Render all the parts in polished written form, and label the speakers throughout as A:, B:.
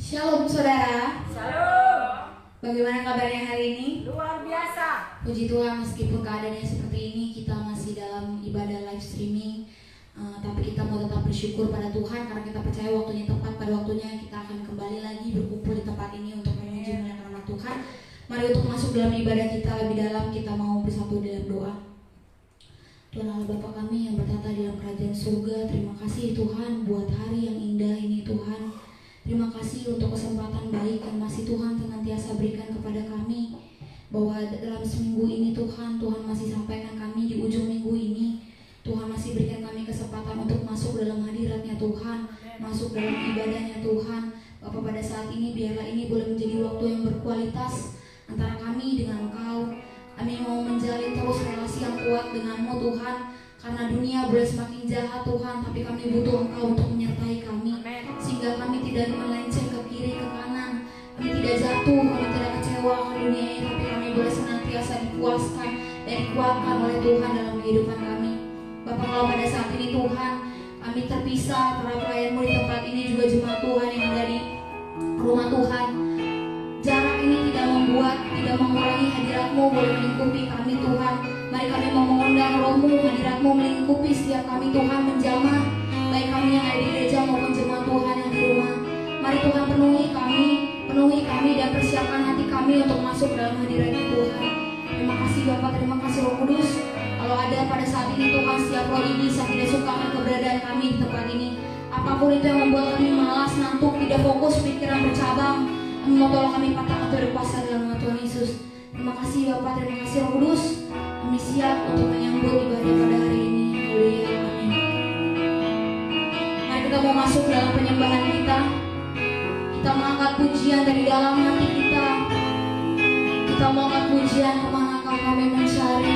A: Shalom saudara.
B: Shalom.
A: Bagaimana kabarnya hari ini?
B: Luar biasa.
A: Puji Tuhan, meskipun keadaannya seperti ini, kita masih dalam ibadah live streaming. Tapi kita mau tetap bersyukur pada Tuhan karena kita percaya waktunya tepat. Pada waktunya kita akan kembali lagi berkumpul di tempat ini untuk memuji memuliakan nama Tuhan. Mari untuk masuk dalam ibadah kita lebih dalam, kita mau bersatu dalam doa. Tuhan Allah Bapa kami yang bertata di dalam kerajaan surga, terima kasih Tuhan buat hari yang indah ini Tuhan. Terima kasih untuk kesempatan baik yang masih Tuhan senantiasa berikan kepada kami, bahwa dalam seminggu ini Tuhan masih sampaikan kami di ujung minggu ini. Tuhan masih berikan kami kesempatan untuk masuk dalam hadirat-Nya Tuhan, masuk dalam ibadah-Nya Tuhan. Bapak, pada saat ini biarlah ini boleh menjadi waktu yang berkualitas antara kami dengan Engkau. Kami mau menjalin terus relasi yang kuat dengan-Mu Tuhan, karena dunia boleh semakin jahat Tuhan, tapi kami butuh Engkau untuk menyertai kami. Sehingga kami tidak melenceng ke kiri ke kanan, kami tidak jatuh, kami tidak kecewa ke dunia ini, tapi kami boleh senantiasa dipuaskan dan dikuatkan oleh Tuhan dalam kehidupan kami. Bapak, kalau pada saat ini Tuhan kami terpisah, para pelayan-Mu di tempat ini juga jemaat Tuhan yang ada di rumah Tuhan, jarak ini tidak membuat, tidak mengurangi hadirat-Mu boleh melingkupi kami Tuhan. Mari kami mau mengundang Roh-Mu, hadirat-Mu melingkupi setiap kami Tuhan, menjamah baik kami yang ada di gereja maupun jemaat Tuhan yang di rumah. Mari Tuhan penuhi kami dan persiapkan hati kami untuk masuk dalam hadirat-Nya Tuhan. Terima kasih Bapak, terima kasih Roh Kudus. Kalau ada pada saat ini Tuhan setiap roh iblis yang tidak suka akan keberadaan kami di tempat ini, apapun itu yang membuat kami malas, ngantuk, tidak fokus, pikiran bercabang, kami mau tolong kami patahkan dari kuasa dalam nama Tuhan Yesus. Terima kasih Bapak, terima kasih Roh Kudus. Kami siap untuk menyambut ibadah pada hari ini. Haleluya, amin. Mari kita mau masuk dalam penyembahan kita. Kita mengangkat pujian dari dalam hati kita. Kita mau angkat pujian, kemanakah kami mencari.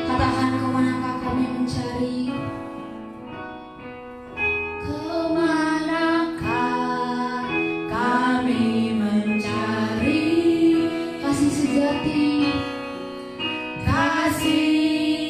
A: Katakan, kemanakah kami mencari.
B: Kemanakah kami mencari
A: Kasih sejati,
B: kasih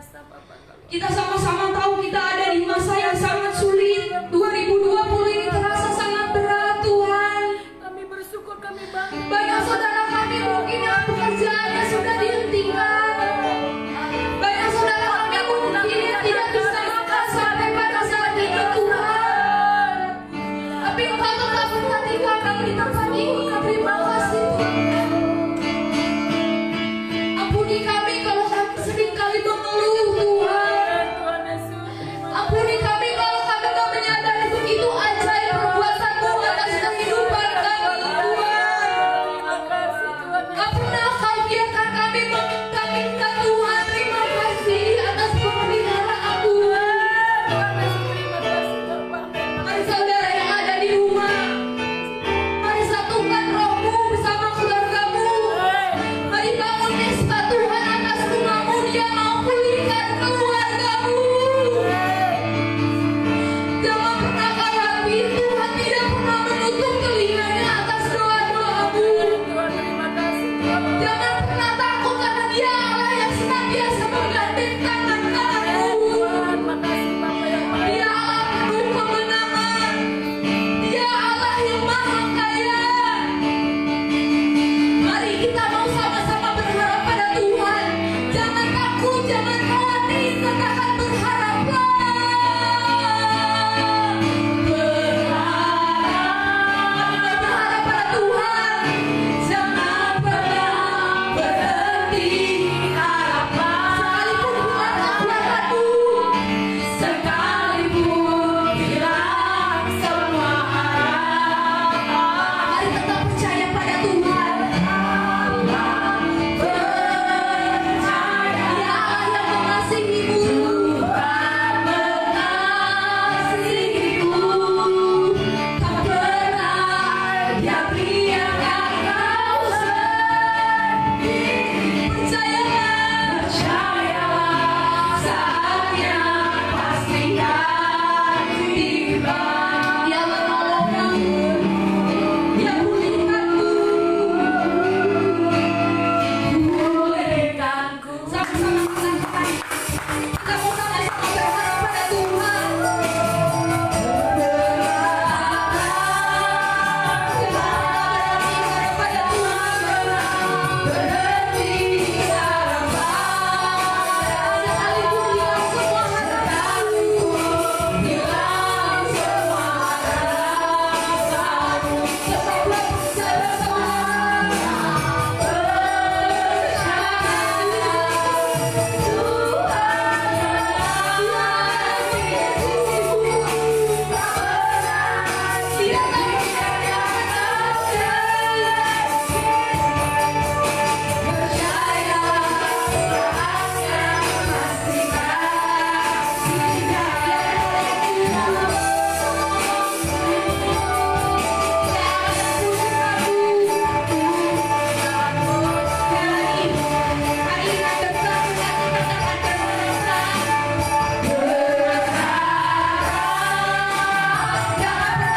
B: biasa Bapak.
A: Kita sama-sama tahu kita ada di masa yang sangat sulit. 2020 ini terasa sangat berat Tuhan.
B: Kami bersyukur, kami bangga.
A: Banyak saudara kami mungkin yang pekerjaannya sudah dihentikan. Banyak saudara kami mungkin yang tidak bisa makan sampai pada saat ini Tuhan. Tapi Engkau tetap memperhatikan kami di tempat ini. Terima kasih Tuhan. Ampuni kami kalau kami seringkali mengeluh Tuhan.
B: Tuhan Yesus, terima kasih.
A: Ampuni kami kalau kami tak menyadari begitu ajaib perbuatan-Mu atas kehidupan kami Tuhan.
B: Terima kasih Tuhan.
A: Gak pernah Kau biarkan kami meminta Tuhan. Terima kasih atas pemeliharaan Tuhan.
B: Tuhan Yesus, terima kasih Bapak.
A: Mari saudara yang ada di rumah, mari satukan rohmu bersama keluargamu. Mari bangun nisbah Tuhan atas rumahmu. Dia mau pulihkan keluargamu. Jangan pernah khawatir, Tuhan tidak pernah menutup telinganya atas doa-doamu.
B: Tuhan, terima kasih Tuhan.
A: Jangan pernah takut karena Dia Allah yang senantiasa menggandeng tangan kananmu.
B: Tuhan, makasih Bapak yang baik.
A: Dia Allah penuh kemenangan. Dia Allah yang maha kaya. Mari kita mau sama-sama berharap pada Tuhan. Jangan takut, jangan khawatir, katakan berharaplah. Berharap pada Tuhan. Jangan pernah berhenti harapan. Sekalipun hilang semua harapan. Mari tetap percaya pada Tuhan. Percaya Dia Allah yang mengasihimu. Tuhan mengasihimu. Tak pernah Dia biarkan kau sendiri. Percayalah, saatnya pasti akan tiba. Dia menolong kamu, Dia pulihkanmu. Pulihkanku. Sama-sama mengatakan, kita mau sama-sama berharap pada Tuhan. Berharap pada Tuhan. Berhenti harapan. Sekalipun hilang semua harapan. Hilang semua harapan. Tetaplah percaya sama Jangan pernah berhenti. Jangan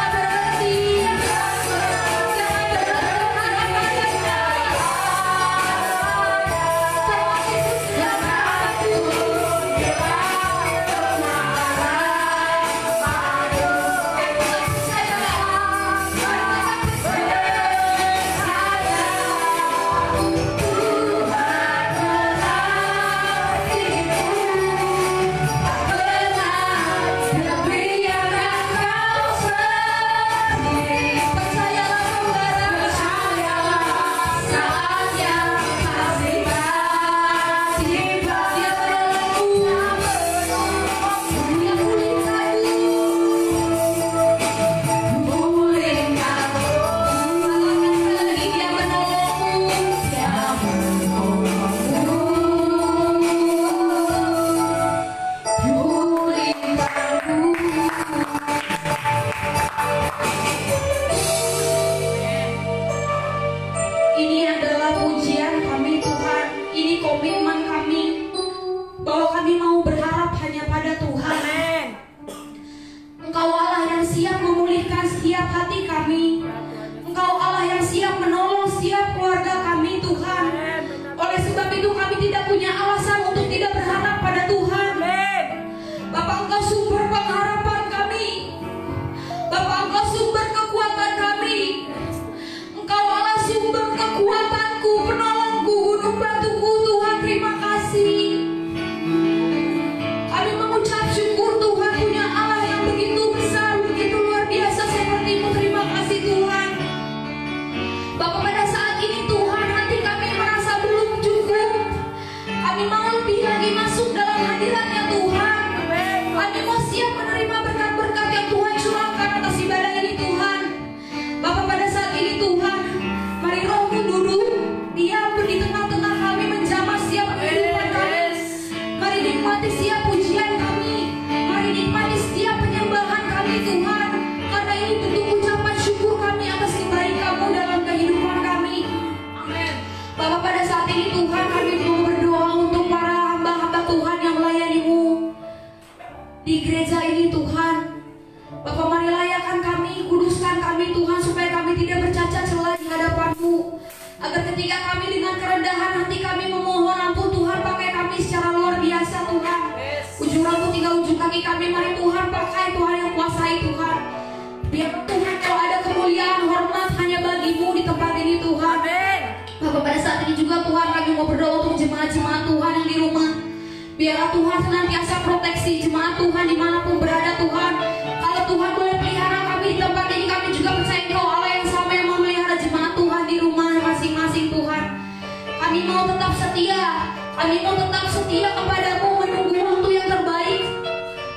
A: Ini adalah pujian kami Tuhan. Ini komitmen kami bahwa kami mau berharap hanya pada Tuhan.
B: Amin.
A: Engkau Allah yang siap memulihkan setiap hati kami. Engkau Allah yang siap menolong setiap keluarga kami Tuhan. Oleh sebab itu kami tidak punya alasan untuk tidak berharap pada Tuhan. Kami mau lebih lagi masuk dalam hadirat-Nya Tuhan. Kami mau siap menerima berkat-berkat yang Tuhan curahkan atas ibadah ini Tuhan. Bapak, pada saat ini Tuhan, mari Roh-Mu duduk, diam di tengah-tengah kami, menjamah siap kehidupan kami. Mari nikmati setiap pujian kami, mari nikmati setiap penyembahan kami Tuhan. Karena ini bentuk ucapan syukur kami atas kebaikan-Mu dalam kehidupan kami. Amin. Bapak, pada saat ini Tuhan, kami mau berdoa untuk para hamba-hamba Tuhan yang melayani-Mu di gereja ini Tuhan. Bapak, mari layakan kami, kuduskan kami Tuhan, supaya kami tidak bercacat celah di hadapan-Mu. Agar ketika kami dengan kerendahan hati kami memohon ampun Tuhan, pakai kami secara luar biasa Tuhan. Ujung rambut hingga ujung kaki kami, mari Tuhan pakai, Tuhan yang kuasai Tuhan. Biar Tuhan, kalau ada kemuliaan, hormat hanya bagi-Mu di tempat ini Tuhan. Bapak, pada saat ini juga Tuhan, kami mau berdoa untuk jemaat-jemaat Tuhan yang di rumah. Biarlah Tuhan senantiasa proteksi jemaat Tuhan dimanapun berada Tuhan. Kalau Tuhan boleh pelihara kami di tempat ini, kami juga percaya Engkau Allah yang sama yang memelihara jemaat Tuhan di rumah masing-masing Tuhan. Kami mau tetap setia, kami mau tetap setia kepada-Mu, menunggu waktu yang terbaik,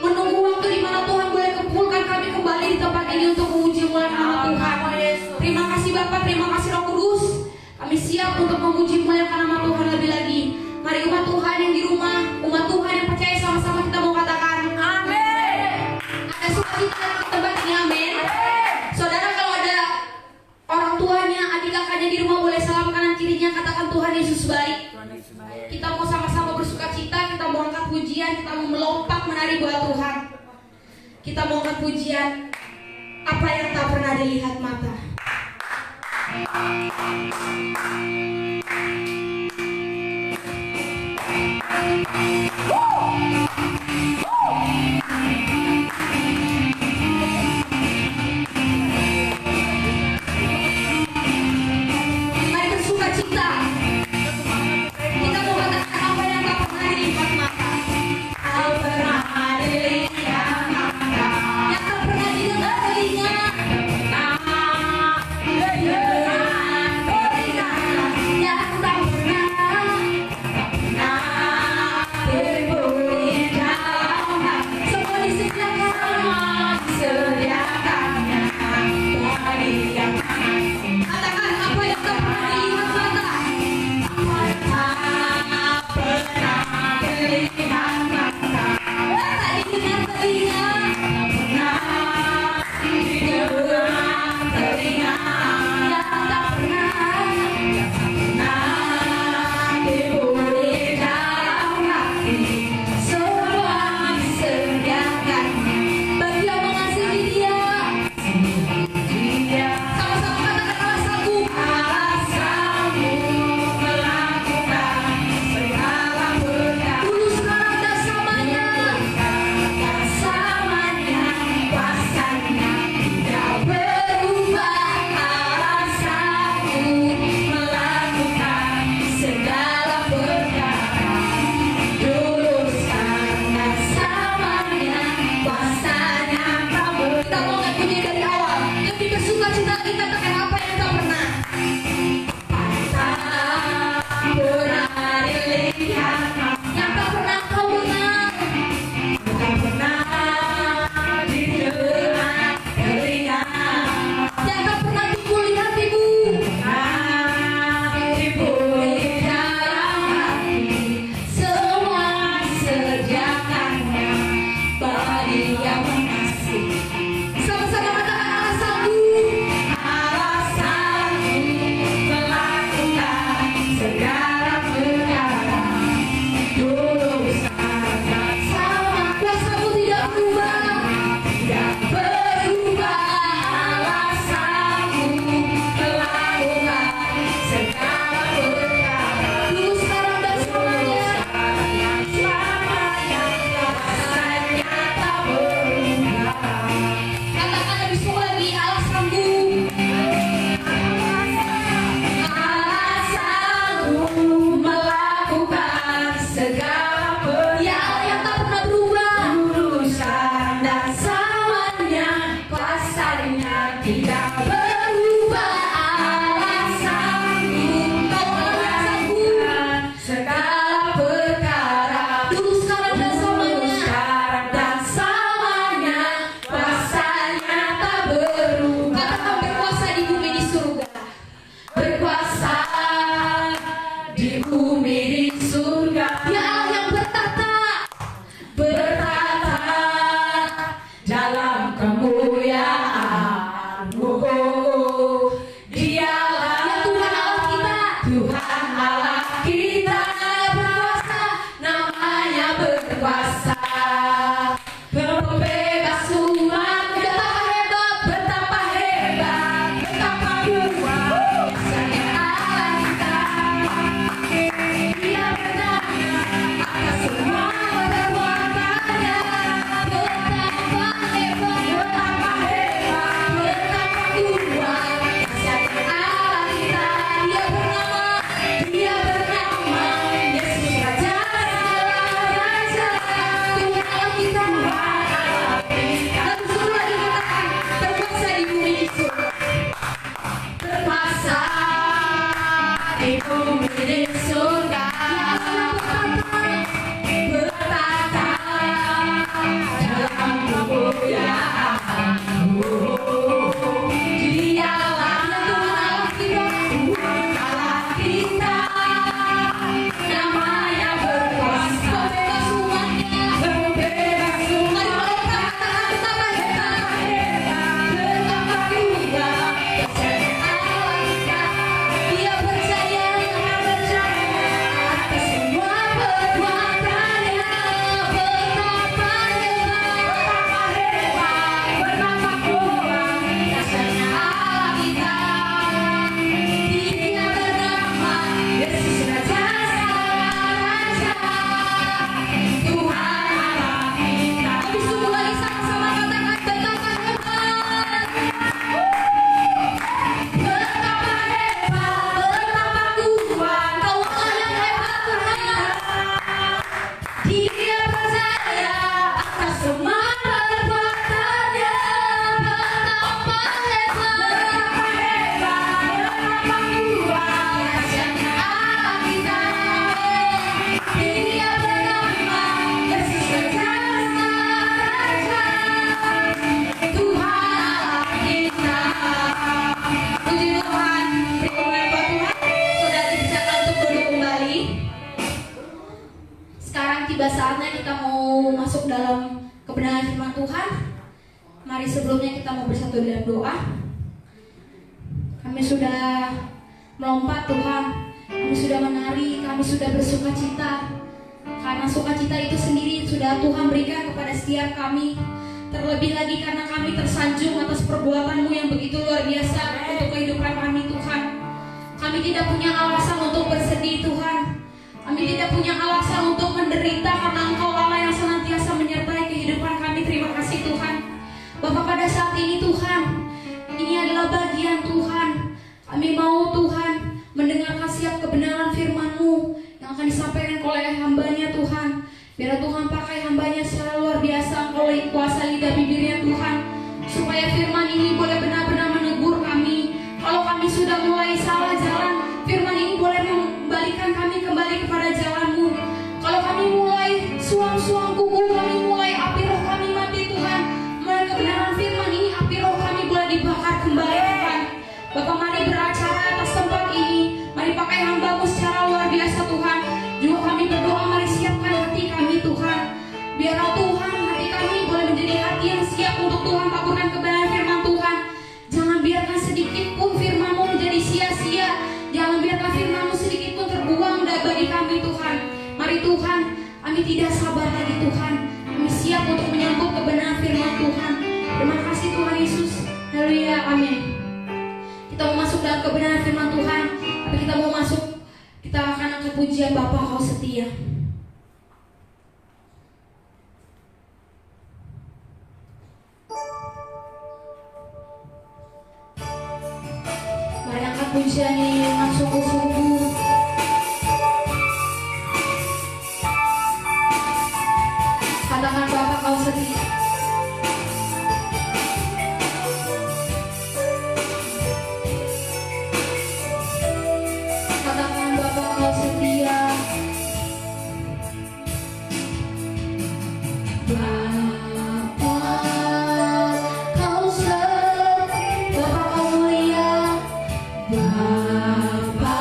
A: menunggu waktu di mana Tuhan boleh kumpulkan kami kembali di tempat ini untuk memuji mulia nama Tuhan. Terima kasih Bapak, terima kasih Roh Kudus. Kami siap untuk memuji muliakan nama Tuhan lebih lagi. Mari umat Tuhan yang di rumah, umat Tuhan yang percaya, sama-sama kita mau katakan amin. Ada sukacita di tempat ini, amin. Saudara, kalau ada orang tuanya, adik kakaknya di rumah, boleh salam kanan kirinya, katakan Tuhan Yesus baik. Kita mau sama-sama bersukacita, kita mau angkat pujian, kita mau melompat menari buat Tuhan. Kita mau angkat pujian, apa yang tak pernah dilihat mata. Mari bersukacita. Kita mau katakan apa yang tak pernah dilihat mata. Tak pernah dilihat mata. Yang tak pernah didengar telinga. Segala Dia percaya atas semua perbuatannya. Betapa hebat, betapa kuat yang kita. Dia bernama Yesus Raja, Tuhan kita. Puji Tuhan, firman Tuhan. Saudara dipersilakan untuk duduk kembali. Sekarang tiba saatnya kita mau masuk dalam kebenaran firman Tuhan. Mari sebelumnya kita mau bersatu dalam doa. Kami sudah melompat Tuhan, kami sudah menari, kami sudah bersuka cita. Karena sukacita itu sendiri sudah Tuhan berikan kepada setiap kami. Terlebih lagi karena kami tersanjung atas perbuatan-Mu yang begitu luar biasa untuk kehidupan kami Tuhan. Kami tidak punya alasan untuk bersedih Tuhan. Kami tidak punya alasan untuk menderita karena Engkau Allah yang senantiasa menyertai kehidupan kami. Terima kasih Tuhan. Bapak, pada saat ini Tuhan, ini adalah bagian Tuhan. Kami mau Tuhan mendengarkan setiap kebenaran firman-Mu yang akan disampaikan oleh hamba-Nya Tuhan. Biar Tuhan pakai hamba-Nya secara luar biasa. Engkau kuasa lidah bibirnya Tuhan, supaya firman ini boleh benar-benar menegur kami. Kalau kami sudah mulai salah jalan, firman ini boleh membalikan kami kembali kepada jalan-Mu. Kalau kami mulai suam-suam kuku, kami mulai api roh kami mati Tuhan, melalui kebenaran firman ini api roh kami boleh dibakar kembali Tuhan. Bapak, mari beracara atas tempat ini. Mari pakai hamba-Mu secara luar biasa Tuhan. Juga kami berdoa, mari siapkan hati kami Tuhan. Biarlah Tuhan hati kami boleh menjadi hati yang siap untuk Tuhan taburkan kebenaran firman Tuhan. Jangan biarkan sedikit pun firman-Mu menjadi sia-sia. Jangan biarkan firman-Mu sedikit pun terbuang bagi kami Tuhan. Mari Tuhan, kami tidak sabar lagi Tuhan. Kami siap untuk menyambut kebenaran firman Tuhan. Terima kasih Tuhan Yesus. Haleluya, amin. Kita mau masuk dalam kebenaran firman Tuhan, tapi kita mau masuk, kita akan angkat pujian Bapa Kau Setia. Mari angkat pujian ini dengan sungguh-sungguh. Katakan Bapa Kau Setia. Katakan Bapa Kau Setia. Bapa Kau setia, Bapa Kau mulia, Bapa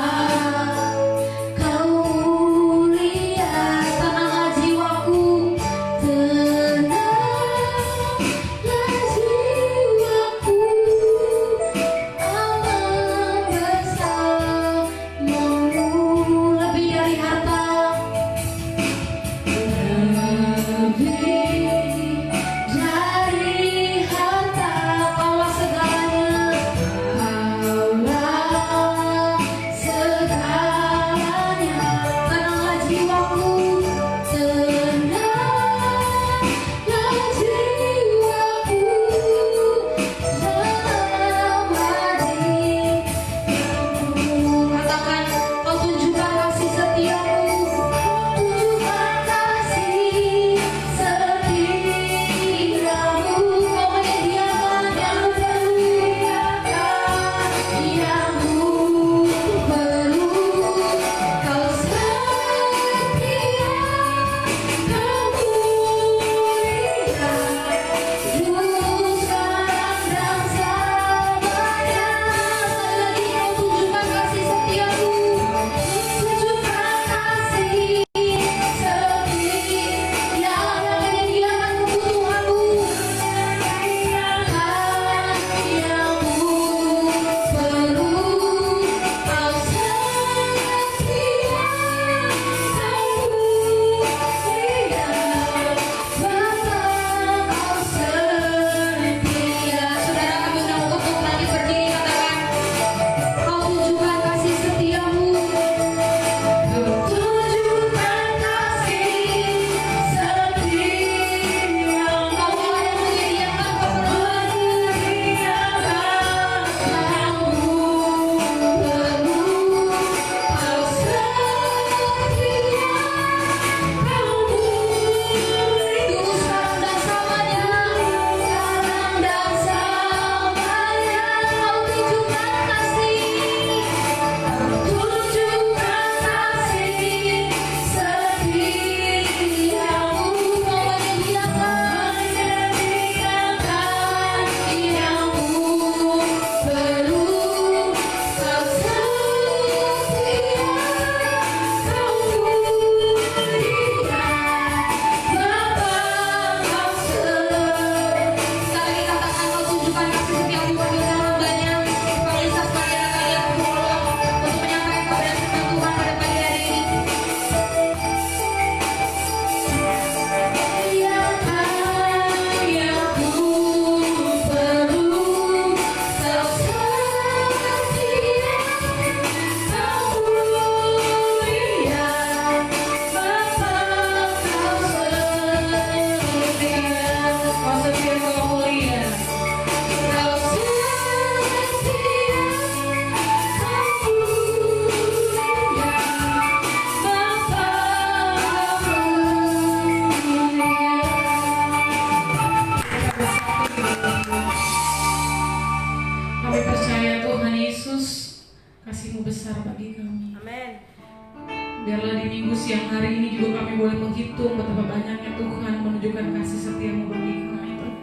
C: kami boleh menghitung betapa banyaknya Tuhan menunjukkan kasih setia-Mu bagi kami Tuhan.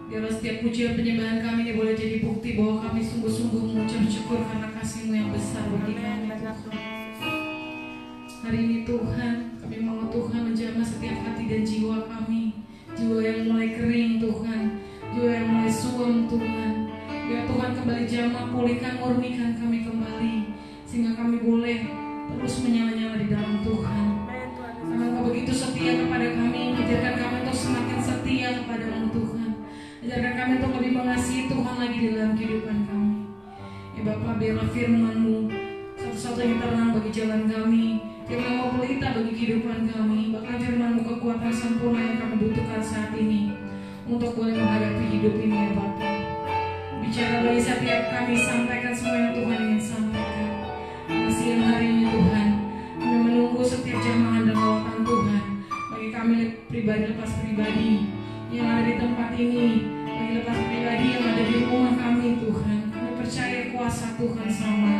C: Biarlah setiap pujian penyembahan kami ini boleh jadi bukti bahwa kami sungguh-sungguh mengucap syukur karena kasih-Mu yang besar bagi kami Tuhan. Hari ini Tuhan, kami mau Tuhan menjamah setiap hati dan jiwa kami, jiwa yang mulai kering Tuhan, jiwa yang mulai suam Tuhan. Biar Tuhan kembali jamah, pulihkan, murnikan kami kembali, sehingga kami boleh terus menyala-nyala di dalam Tuhan. Karena Engkau begitu setia kepada kami, ajarkan kami untuk semakin setia kepada-Mu Tuhan. Ajarkan kami untuk lebih mengasihi Tuhan lagi di dalam kehidupan kami. Ya Bapa, biarlah firman-Mu satu-satunya terang bagi jalan kami, firman-Mu pelita bagi kehidupan kami, bahkan firman-Mu kekuatan sempurna yang kami butuhkan saat ini untuk boleh menghadapi hidup ini ya Bapa. Bicara bagi setiap kami, sampaikan semua yang Tuhan ingin sampaikan. Siang hari ini Tuhan, kami menunggu setiap jamahan dan lawatan Tuhan bagi kami pribadi lepas pribadi yang ada di tempat ini, bagi lepas pribadi yang ada di rumah kami Tuhan. Kami percaya kuasa Tuhan sama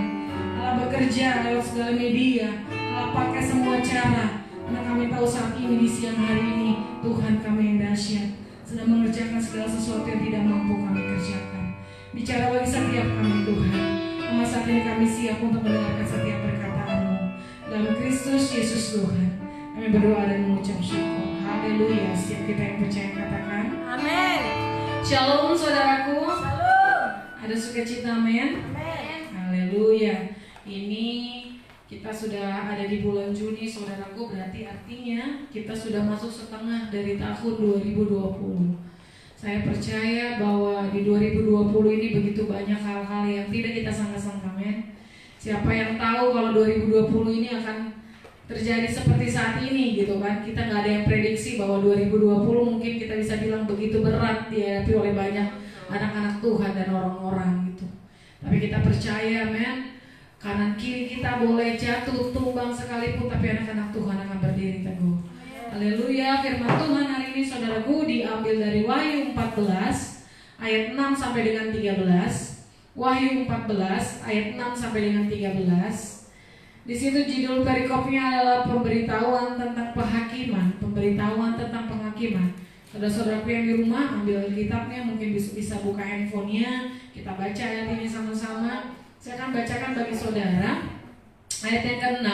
C: Allah bekerja lewat segala media, Allah pakai semua cara, karena kami tahu saat ini di siang hari ini Tuhan kami yang dahsyat sedang mengerjakan segala sesuatu yang tidak mampu kami kerjakan. Bicara bagi setiap kami Tuhan. Karena saat ini kami siap untuk mendengarkan setiap perkataan-Mu. Dalam Kristus Yesus Tuhan, kami berdoa dan mengucap syukur. Haleluya. Setiap kita yang percaya katakan
B: Amin.
C: Shalom saudaraku.
B: Shalom.
C: Ada sukacita, amin.
B: Amin.
C: Haleluya. Ini kita sudah ada di bulan Juni saudaraku, berarti artinya kita sudah masuk setengah dari tahun 2020. Saya percaya bahwa di 2020 ini begitu banyak hal-hal yang tidak kita sangka-sangka, men. Siapa yang tahu kalau 2020 ini akan terjadi seperti saat ini gitu kan. Kita nggak ada yang prediksi bahwa 2020 mungkin kita bisa bilang begitu berat dihadapi oleh banyak anak-anak Tuhan dan orang-orang gitu. Tapi kita percaya, men, kanan kiri kita boleh jatuh tumbang sekalipun, tapi anak-anak Tuhan akan berdiri teguh. Haleluya. Firman Tuhan hari ini saudaraku diambil dari Wahyu 14 ayat 6 sampai dengan 13. Wahyu 14 ayat 6 sampai dengan 13. Di situ judul perikopnya adalah pemberitahuan tentang penghakiman, pemberitahuan tentang penghakiman. Saudara-saudaraku yang di rumah ambil kitabnya, mungkin bisa buka handphonenya, kita baca ayat ini sama-sama. Saya akan bacakan bagi saudara ayat yang ke-6.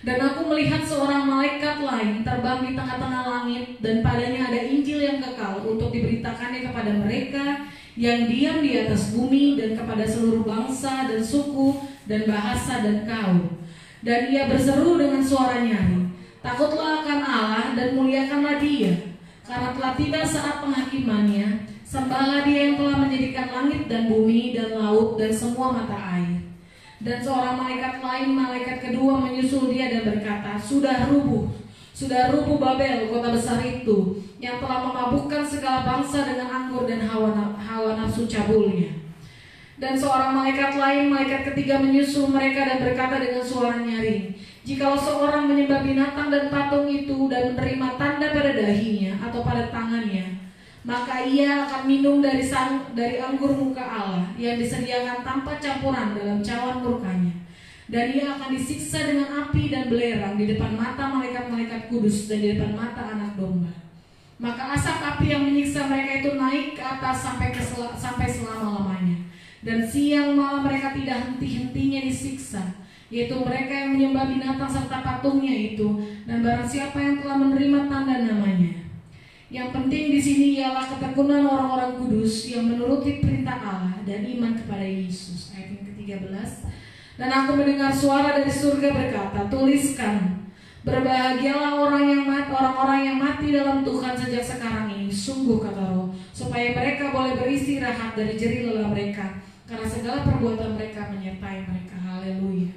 C: Dan aku melihat seorang malaikat lain terbang di tengah-tengah langit, dan padanya ada Injil yang kekal untuk diberitakannya kepada mereka yang diam di atas bumi, dan kepada seluruh bangsa dan suku dan bahasa dan kaum. Dan ia berseru dengan suara nyaring, takutlah akan Allah dan muliakanlah Dia, karena telah tiba saat penghakimannya. Sembahlah Dia yang telah menjadikan langit dan bumi dan laut dan semua mata air. Dan seorang malaikat lain, malaikat kedua, menyusul dia dan berkata, sudah rubuh Babel, kota besar itu, yang telah memabukkan segala bangsa dengan anggur dan hawa nafsu cabulnya. Dan seorang malaikat lain, malaikat ketiga, menyusul mereka dan berkata dengan suara nyaring, jikalau seorang menyembah binatang dan patung itu dan menerima tanda pada dahinya atau pada tangannya, maka ia akan minum dari anggur muka Allah yang disediakan tanpa campuran dalam cawan murkanya. Dan ia akan disiksa dengan api dan belerang di depan mata malaikat-malaikat kudus dan di depan mata anak domba. Maka asap api yang menyiksa mereka itu naik ke atas sampai selama-lamanya. Dan siang malam mereka tidak henti-hentinya disiksa, yaitu mereka yang menyembah binatang serta patungnya itu, dan barang siapa yang telah menerima tanda namanya. Yang penting di sini ialah ketekunan orang-orang kudus yang menuruti perintah Allah dan iman kepada Yesus. Ayat yang ke-13. Dan aku mendengar suara dari surga berkata, tuliskan, berbahagialah orang-orang yang mati dalam Tuhan sejak sekarang ini, sungguh kata Roh, supaya mereka boleh beristirahat dari jerih lelah mereka, karena segala perbuatan mereka menyertai mereka. Haleluya.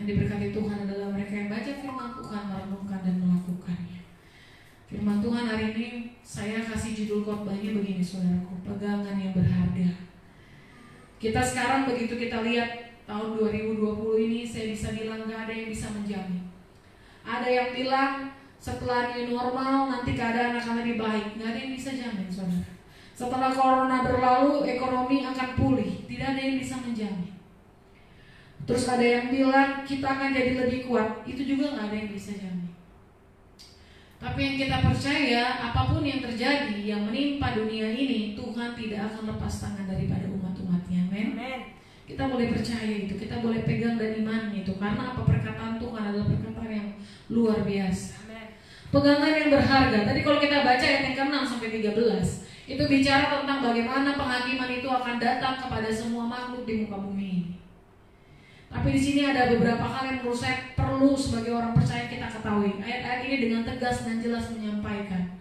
C: Yang diberkati Tuhan adalah mereka yang baca firman Tuhan, merenungkan dan melakukannya. Firman Tuhan hari ini saya kasih judul khotbahnya begini saudaraku, pegangan yang berharga. Kita sekarang begitu kita lihat tahun 2020 ini, saya bisa bilang gak ada yang bisa menjamin. Ada yang bilang setelah new normal nanti keadaan akan lebih baik, gak ada yang bisa jamin saudara. Setelah corona berlalu ekonomi akan pulih, tidak ada yang bisa menjamin. Terus ada yang bilang kita akan jadi lebih kuat. Itu juga nggak ada yang bisa jamin. Tapi yang kita percaya, apapun yang terjadi, yang menimpa dunia ini, Tuhan tidak akan lepas tangan daripada umat-umatnya. Amin. Kita boleh percaya itu, kita boleh pegang dan imani itu. Karena apa? Perkataan Tuhan adalah perkataan yang luar biasa. Pegangan yang berharga. Tadi kalau kita baca ayat yang ke-6 sampai 13, itu bicara tentang bagaimana penghakiman itu akan datang kepada semua makhluk di muka bumi ini. Tapi di sini ada beberapa hal yang menurut saya perlu sebagai orang percaya kita ketahui. Ayat-ayat ini dengan tegas dan jelas menyampaikan.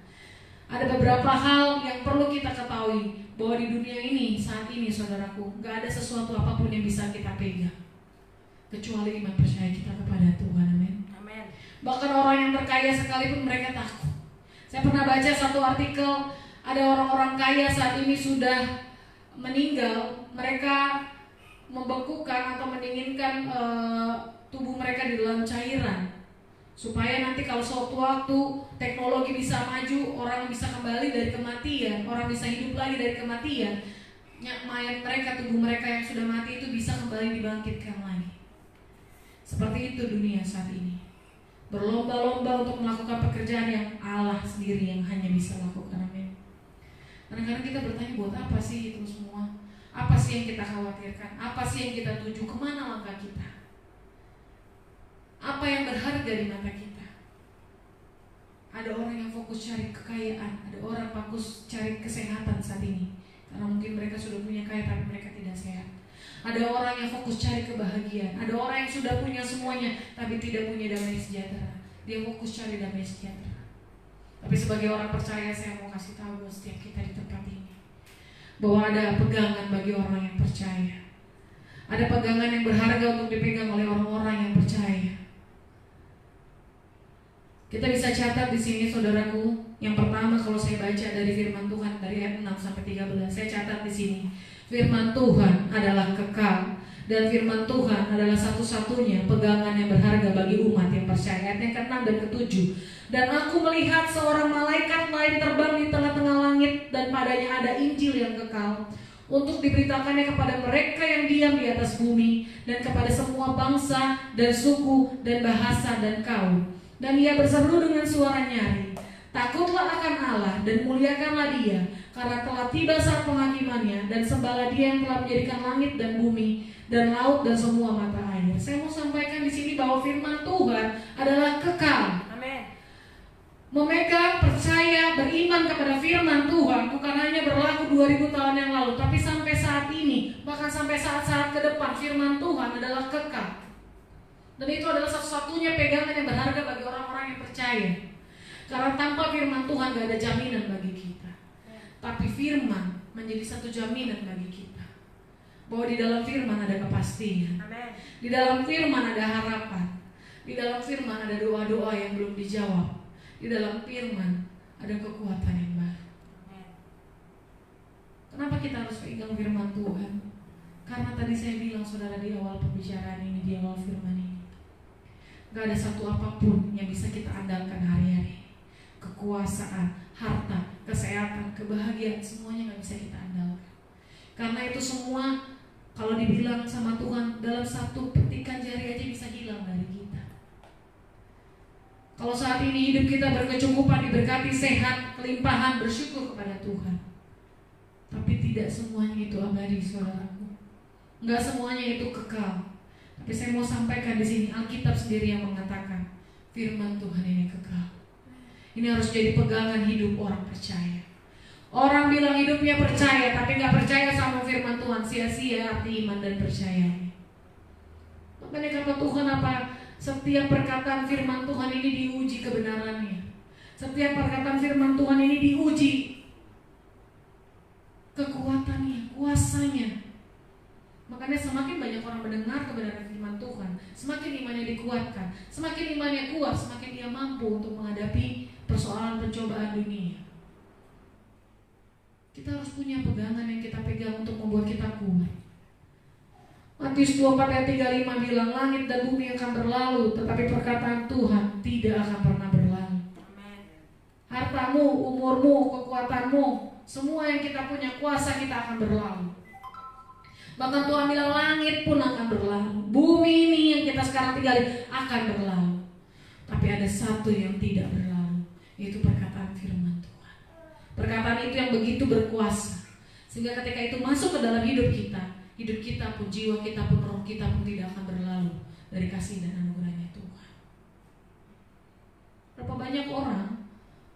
C: Ada beberapa hal yang perlu kita ketahui bahwa di dunia ini saat ini, saudaraku, gak ada sesuatu apapun yang bisa kita pegang kecuali iman percaya kita kepada Tuhan. Amin. Bahkan orang yang terkaya sekalipun mereka takut. Saya pernah baca satu artikel, ada orang-orang kaya saat ini sudah meninggal, mereka membekukan atau mendinginkan tubuh mereka di dalam cairan supaya nanti kalau suatu waktu teknologi bisa maju, orang bisa kembali dari kematian, orang bisa hidup lagi dari kematian, mayat mereka, tubuh mereka yang sudah mati itu bisa kembali dibangkitkan lagi. Seperti itu dunia saat ini, berlomba-lomba untuk melakukan pekerjaan yang Allah sendiri yang hanya bisa lakukan. Amin. Kadang-kadang kita bertanya, buat apa sih itu semua? Apa sih yang kita khawatirkan? Apa sih yang kita tuju? Kemana langkah kita? Apa yang berharga di mata kita? Ada orang yang fokus cari kekayaan, ada orang fokus cari kesehatan saat ini, karena mungkin mereka sudah punya kaya tapi mereka tidak sehat. Ada orang yang fokus cari kebahagiaan, ada orang yang sudah punya semuanya tapi tidak punya damai sejahtera. Dia fokus cari damai sejahtera. Tapi sebagai orang percaya, saya mau kasih tahu buat setiap kita di tempat ini bahwa ada pegangan bagi orang yang percaya. Ada pegangan yang berharga untuk dipegang oleh orang-orang yang percaya. Kita bisa catat di sini, saudaraku. Yang pertama, kalau saya baca dari firman Tuhan dari ayat 6 sampai 13, saya catat di sini. Firman Tuhan adalah kekal, dan firman Tuhan adalah satu-satunya pegangan yang berharga bagi umat yang percaya. Ayat yang ke-6 dan ke-7. Dan aku melihat seorang malaikat lain terbang di tengah-tengah langit, dan padanya ada Injil yang kekal untuk diberitakannya kepada mereka yang diam di atas bumi, dan kepada semua bangsa dan suku dan bahasa dan kaum. Dan ia berseru dengan suara nyaring, takutlah akan Allah dan muliakanlah Dia, karena telah tiba saat penghakimannya, dan sembahlah Dia yang telah menjadikan langit dan bumi dan laut dan semua mata air. Saya mau sampaikan di sini bahwa firman Tuhan adalah kekal. Memegang, percaya, beriman kepada firman Tuhan bukan hanya berlaku 2000 tahun yang lalu, tapi sampai saat ini, bahkan sampai saat-saat ke depan, firman Tuhan adalah kekal. Dan itu adalah satu-satunya pegangan yang berharga bagi orang-orang yang percaya. Karena tanpa firman Tuhan gak ada jaminan bagi kita. Tapi firman menjadi satu jaminan bagi kita, bahwa di dalam firman ada kepastian. Di dalam firman ada harapan. Di dalam firman ada doa-doa yang belum dijawab. Di dalam firman ada kekuatan yang baru. Kenapa kita harus pegang firman Tuhan? Karena tadi saya bilang, saudara, di awal pembicaraan ini, di awal firman ini, gak ada satu apapun yang bisa kita andalkan hari-hari. Kekuasaan, harta, kesehatan, kebahagiaan, semuanya gak bisa kita andalkan. Karena itu semua, kalau dibilang sama Tuhan, dalam satu petikan jari aja bisa hilang dari kita. Kalau saat ini hidup kita berkecukupan, diberkati, sehat, kelimpahan, bersyukur kepada Tuhan. Tapi tidak semuanya itu abadi, saudaraku. Enggak semuanya itu kekal. Tapi saya mau sampaikan di sini, Alkitab sendiri yang mengatakan firman Tuhan ini kekal. Ini harus jadi pegangan hidup orang percaya. Orang bilang hidupnya percaya, tapi gak percaya sama firman Tuhan, sia-sia arti iman dan percayanya. Makanya kata Tuhan apa? Setiap perkataan firman Tuhan ini diuji kebenarannya. Setiap perkataan firman Tuhan ini diuji kekuatannya, kuasanya. Makanya semakin banyak orang mendengar kebenaran firman Tuhan, semakin imannya dikuatkan. Semakin imannya kuat, semakin dia mampu untuk menghadapi persoalan pencobaan dunia. Kita harus punya pegangan yang kita pegang untuk membuat kita kuat. Matius 24 ayat 35 bilang, langit dan bumi akan berlalu, tetapi perkataan Tuhan tidak akan pernah berlalu. Hartamu, umurmu, kekuatanmu, semua yang kita punya, kuasa kita akan berlalu. Bahkan Tuhan bilang langit pun akan berlalu, bumi ini yang kita sekarang tinggali akan berlalu. Tapi ada satu yang tidak berlalu, yaitu perkataan firman Tuhan. Perkataan itu yang begitu berkuasa, sehingga ketika itu masuk ke dalam hidup kita pun, jiwa kita pun, roh kita pun tidak akan berlalu dari kasih dan anugerahnya Tuhan. Berapa banyak orang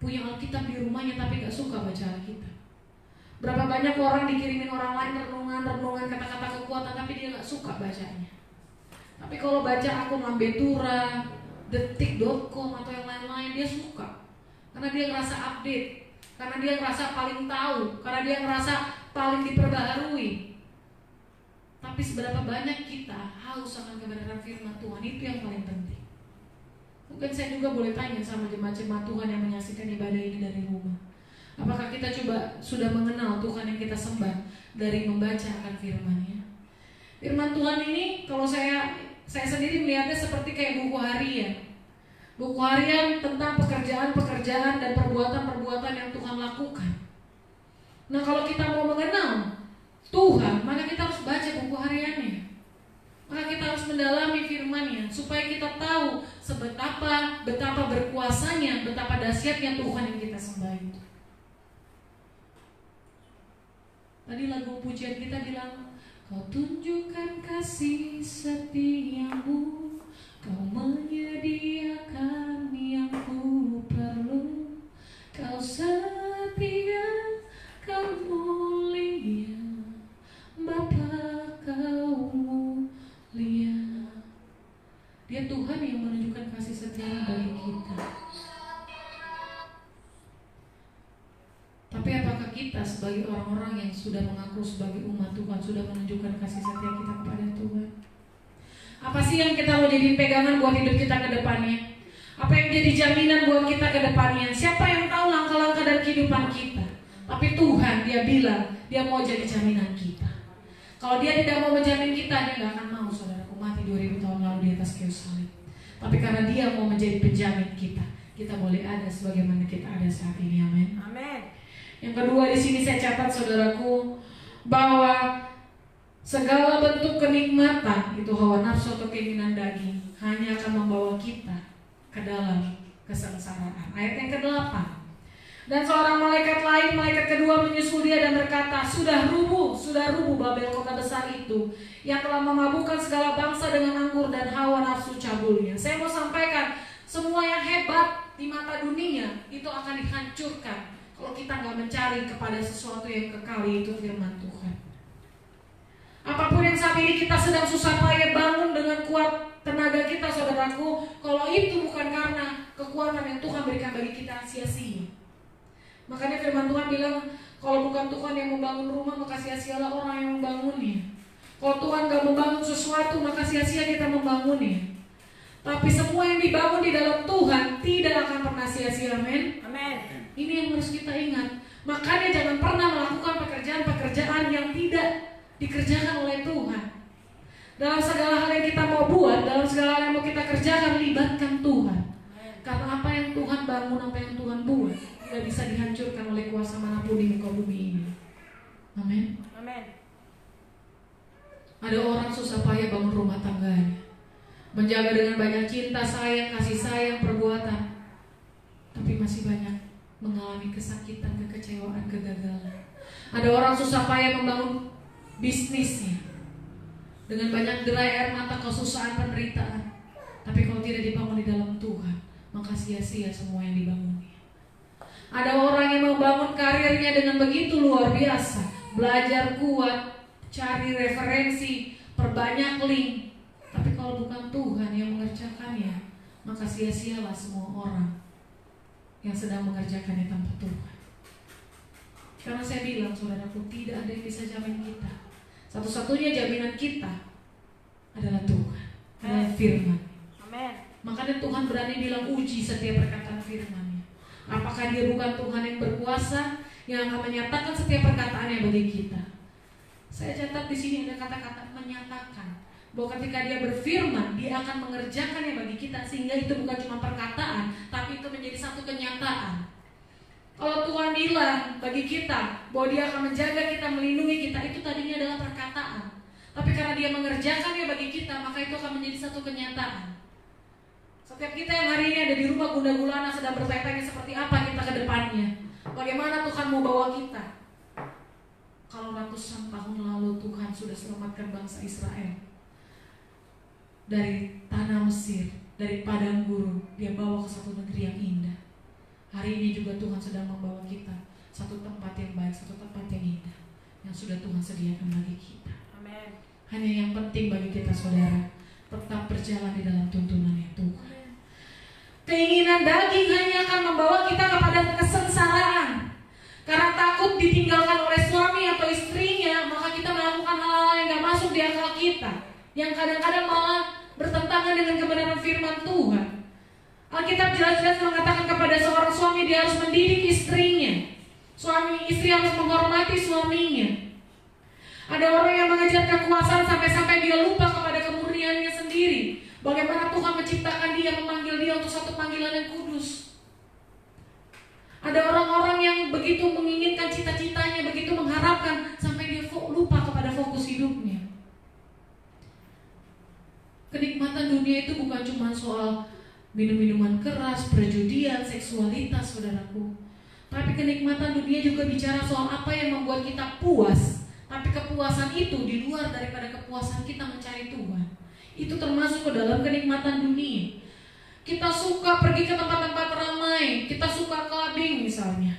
C: punya Alkitab di rumahnya tapi gak suka baca Alkitab. Berapa banyak orang dikirimin orang lain renungan kata-kata kekuatan tapi dia gak suka bacanya. Tapi kalau baca akun Lambetura, detik.com atau yang lain-lain dia suka. Karena dia ngerasa update, karena dia ngerasa paling tahu, karena dia ngerasa paling diperbaharui. Tapi seberapa banyak kita haus akan kebenaran firman Tuhan, itu yang paling penting. Mungkin saya juga boleh tanya sama jemaat-jemaat Tuhan yang menyaksikan ibadah ini dari rumah. Apakah kita sudah mengenal Tuhan yang kita sembah dari membaca akan firman-Nya? Firman Tuhan ini kalau saya sendiri melihatnya seperti kayak buku harian. Buku harian tentang pekerjaan-pekerjaan dan perbuatan-perbuatan yang Tuhan lakukan. Nah, kalau kita mau mengenal Tuhan, maka kita harus baca buku hariannya. Maka kita harus mendalami firman-Nya supaya kita tahu betapa berkuasanya, betapa dahsyatnya Tuhan yang kita sembah itu. Tadi lagu pujian kita bilang, Kau tunjukkan kasih setiamu, Kau menyediakan yang ku perlu, Kau setia, Kau mulia, Bapa Kau mulia. Dia Tuhan yang menunjukkan kasih setia bagi kita. Tapi apakah kita sebagai orang-orang yang sudah mengaku sebagai umat Tuhan sudah menunjukkan kasih setia kita kepada Tuhan? Apa sih yang kita mau jadi pegangan buat hidup kita ke depannya? Apa yang jadi jaminan buat kita ke depannya? Siapa yang tahu langkah-langkah dan kehidupan kita? Tapi Tuhan, Dia bilang Dia mau jadi jaminan kita. Kalau Dia tidak mau menjamin kita, Dia gak akan mau saudaraku mati 2000 tahun lalu di atas kayu salib. Tapi karena Dia mau menjadi penjamin kita boleh ada sebagaimana kita ada saat ini. Amin.
B: Amin.
C: Yang kedua di sini saya catat saudaraku bahwa segala bentuk kenikmatan itu hawa nafsu atau keinginan daging hanya akan membawa kita ke dalam kesengsaraan. Ayat yang ke-8. Dan seorang malaikat lain, malaikat kedua menyusul dia dan berkata, sudah rubuh Babel kota besar itu yang telah memabukkan segala bangsa dengan anggur dan hawa nafsu cabulnya. Saya mau sampaikan, semua yang hebat di mata dunia itu akan dihancurkan kalau kita nggak mencari kepada sesuatu yang kekal, yaitu firman Tuhan. Apapun yang saat ini kita sedang susah payah bangun dengan kuat tenaga kita, saudaraku, kalau itu bukan karena kekuatan yang Tuhan berikan bagi kita, sia-sia. Makanya firman Tuhan bilang, kalau bukan Tuhan yang membangun rumah, maka sia-sialah orang yang membangunnya. Kalau Tuhan gak membangun sesuatu, maka sia-sia kita membangunnya. Tapi semua yang dibangun di dalam Tuhan tidak akan pernah sia-sia. Amin.
B: Amin.
C: Ini yang harus kita ingat. Makanya jangan pernah melakukan pekerjaan-pekerjaan yang tidak dikerjakan oleh Tuhan. Dalam segala hal yang kita mau buat, dalam segala hal yang mau kita kerjakan, libatkan Tuhan. Karena apa yang Tuhan bangun, apa yang Tuhan buat, tidak bisa dihancurkan oleh kuasa manapun di muka bumi ini. Amin.
B: Amin.
C: Ada orang susah payah bangun rumah tangganya, menjaga dengan banyak cinta, sayang, kasih sayang, perbuatan, tapi masih banyak mengalami kesakitan, kekecewaan, kegagalan. Ada orang susah payah membangun bisnisnya dengan banyak derai air mata, kesusahan, penderitaan, tapi kalau tidak dibangun di dalam Tuhan, maka sia-sia semua yang dibangunnya. Ada orang yang membangun karirnya dengan begitu luar biasa, belajar kuat, cari referensi, perbanyak link, tapi kalau bukan Tuhan yang mengerjakannya, maka sia-sialah semua orang yang sedang mengerjakannya tanpa Tuhan. Karena saya bilang, saudaraku, tidak ada yang bisa jamin kita. Satu-satunya jaminan kita adalah Tuhan, adalah firman.
B: Amin.
C: Makanya Tuhan berani bilang, uji setiap perkataan firman-Nya. Apakah Dia bukan Tuhan yang berkuasa, yang akan menyatakan setiap perkataannya bagi kita? Saya catat di sini ada kata-kata menyatakan, bahwa ketika Dia berfirman, Dia akan mengerjakannya bagi kita, sehingga itu bukan cuma perkataan, tapi itu menjadi satu kenyataan. Kalau Tuhan bilang bagi kita bahwa Dia akan menjaga kita, melindungi kita, itu tadinya adalah perkataan. Tapi karena dia mengerjakannya bagi kita, maka itu akan menjadi satu kenyataan. Setiap kita yang hari ini ada di rumah Bunda Gulana sedang bertanya-tanya seperti apa kita ke depannya. Bagaimana Tuhan mau bawa kita. Kalau ratusan tahun lalu Tuhan sudah selamatkan bangsa Israel dari tanah Mesir, dari padang gurun, dia bawa ke satu negeri yang indah. Hari ini juga Tuhan sedang membawa kita satu tempat yang baik, satu tempat yang indah yang sudah Tuhan sediakan bagi kita.
B: Amin.
C: Hanya yang penting bagi kita saudara, tetap berjalan di dalam tuntunannya Tuhan. Keinginan daging hanya akan membawa kita kepada kesengsaraan. Karena takut ditinggalkan oleh suami atau istrinya, maka kita melakukan hal-hal yang gak masuk di akal kita, yang kadang-kadang malah bertentangan dengan kebenaran firman Tuhan. Alkitab jelas-jelas mengatakan kepada seorang suami dia harus mendidik istrinya. Istri harus menghormati suaminya. Ada orang yang mengejar kekuasaan sampai-sampai dia lupa kepada kemurniannya sendiri. Bagaimana Tuhan menciptakan dia, memanggil dia untuk satu panggilan yang kudus. Ada orang-orang yang begitu menginginkan cita-citanya, begitu mengharapkan, sampai dia lupa kepada fokus hidupnya. Kenikmatan dunia itu bukan cuma soal minum-minuman keras, perjudian, seksualitas, saudaraku. Tapi kenikmatan dunia juga bicara soal apa yang membuat kita puas. Tapi kepuasan itu di luar daripada kepuasan kita mencari Tuhan. Itu termasuk ke dalam kenikmatan dunia. Kita suka pergi ke tempat-tempat ramai, kita suka clubbing misalnya.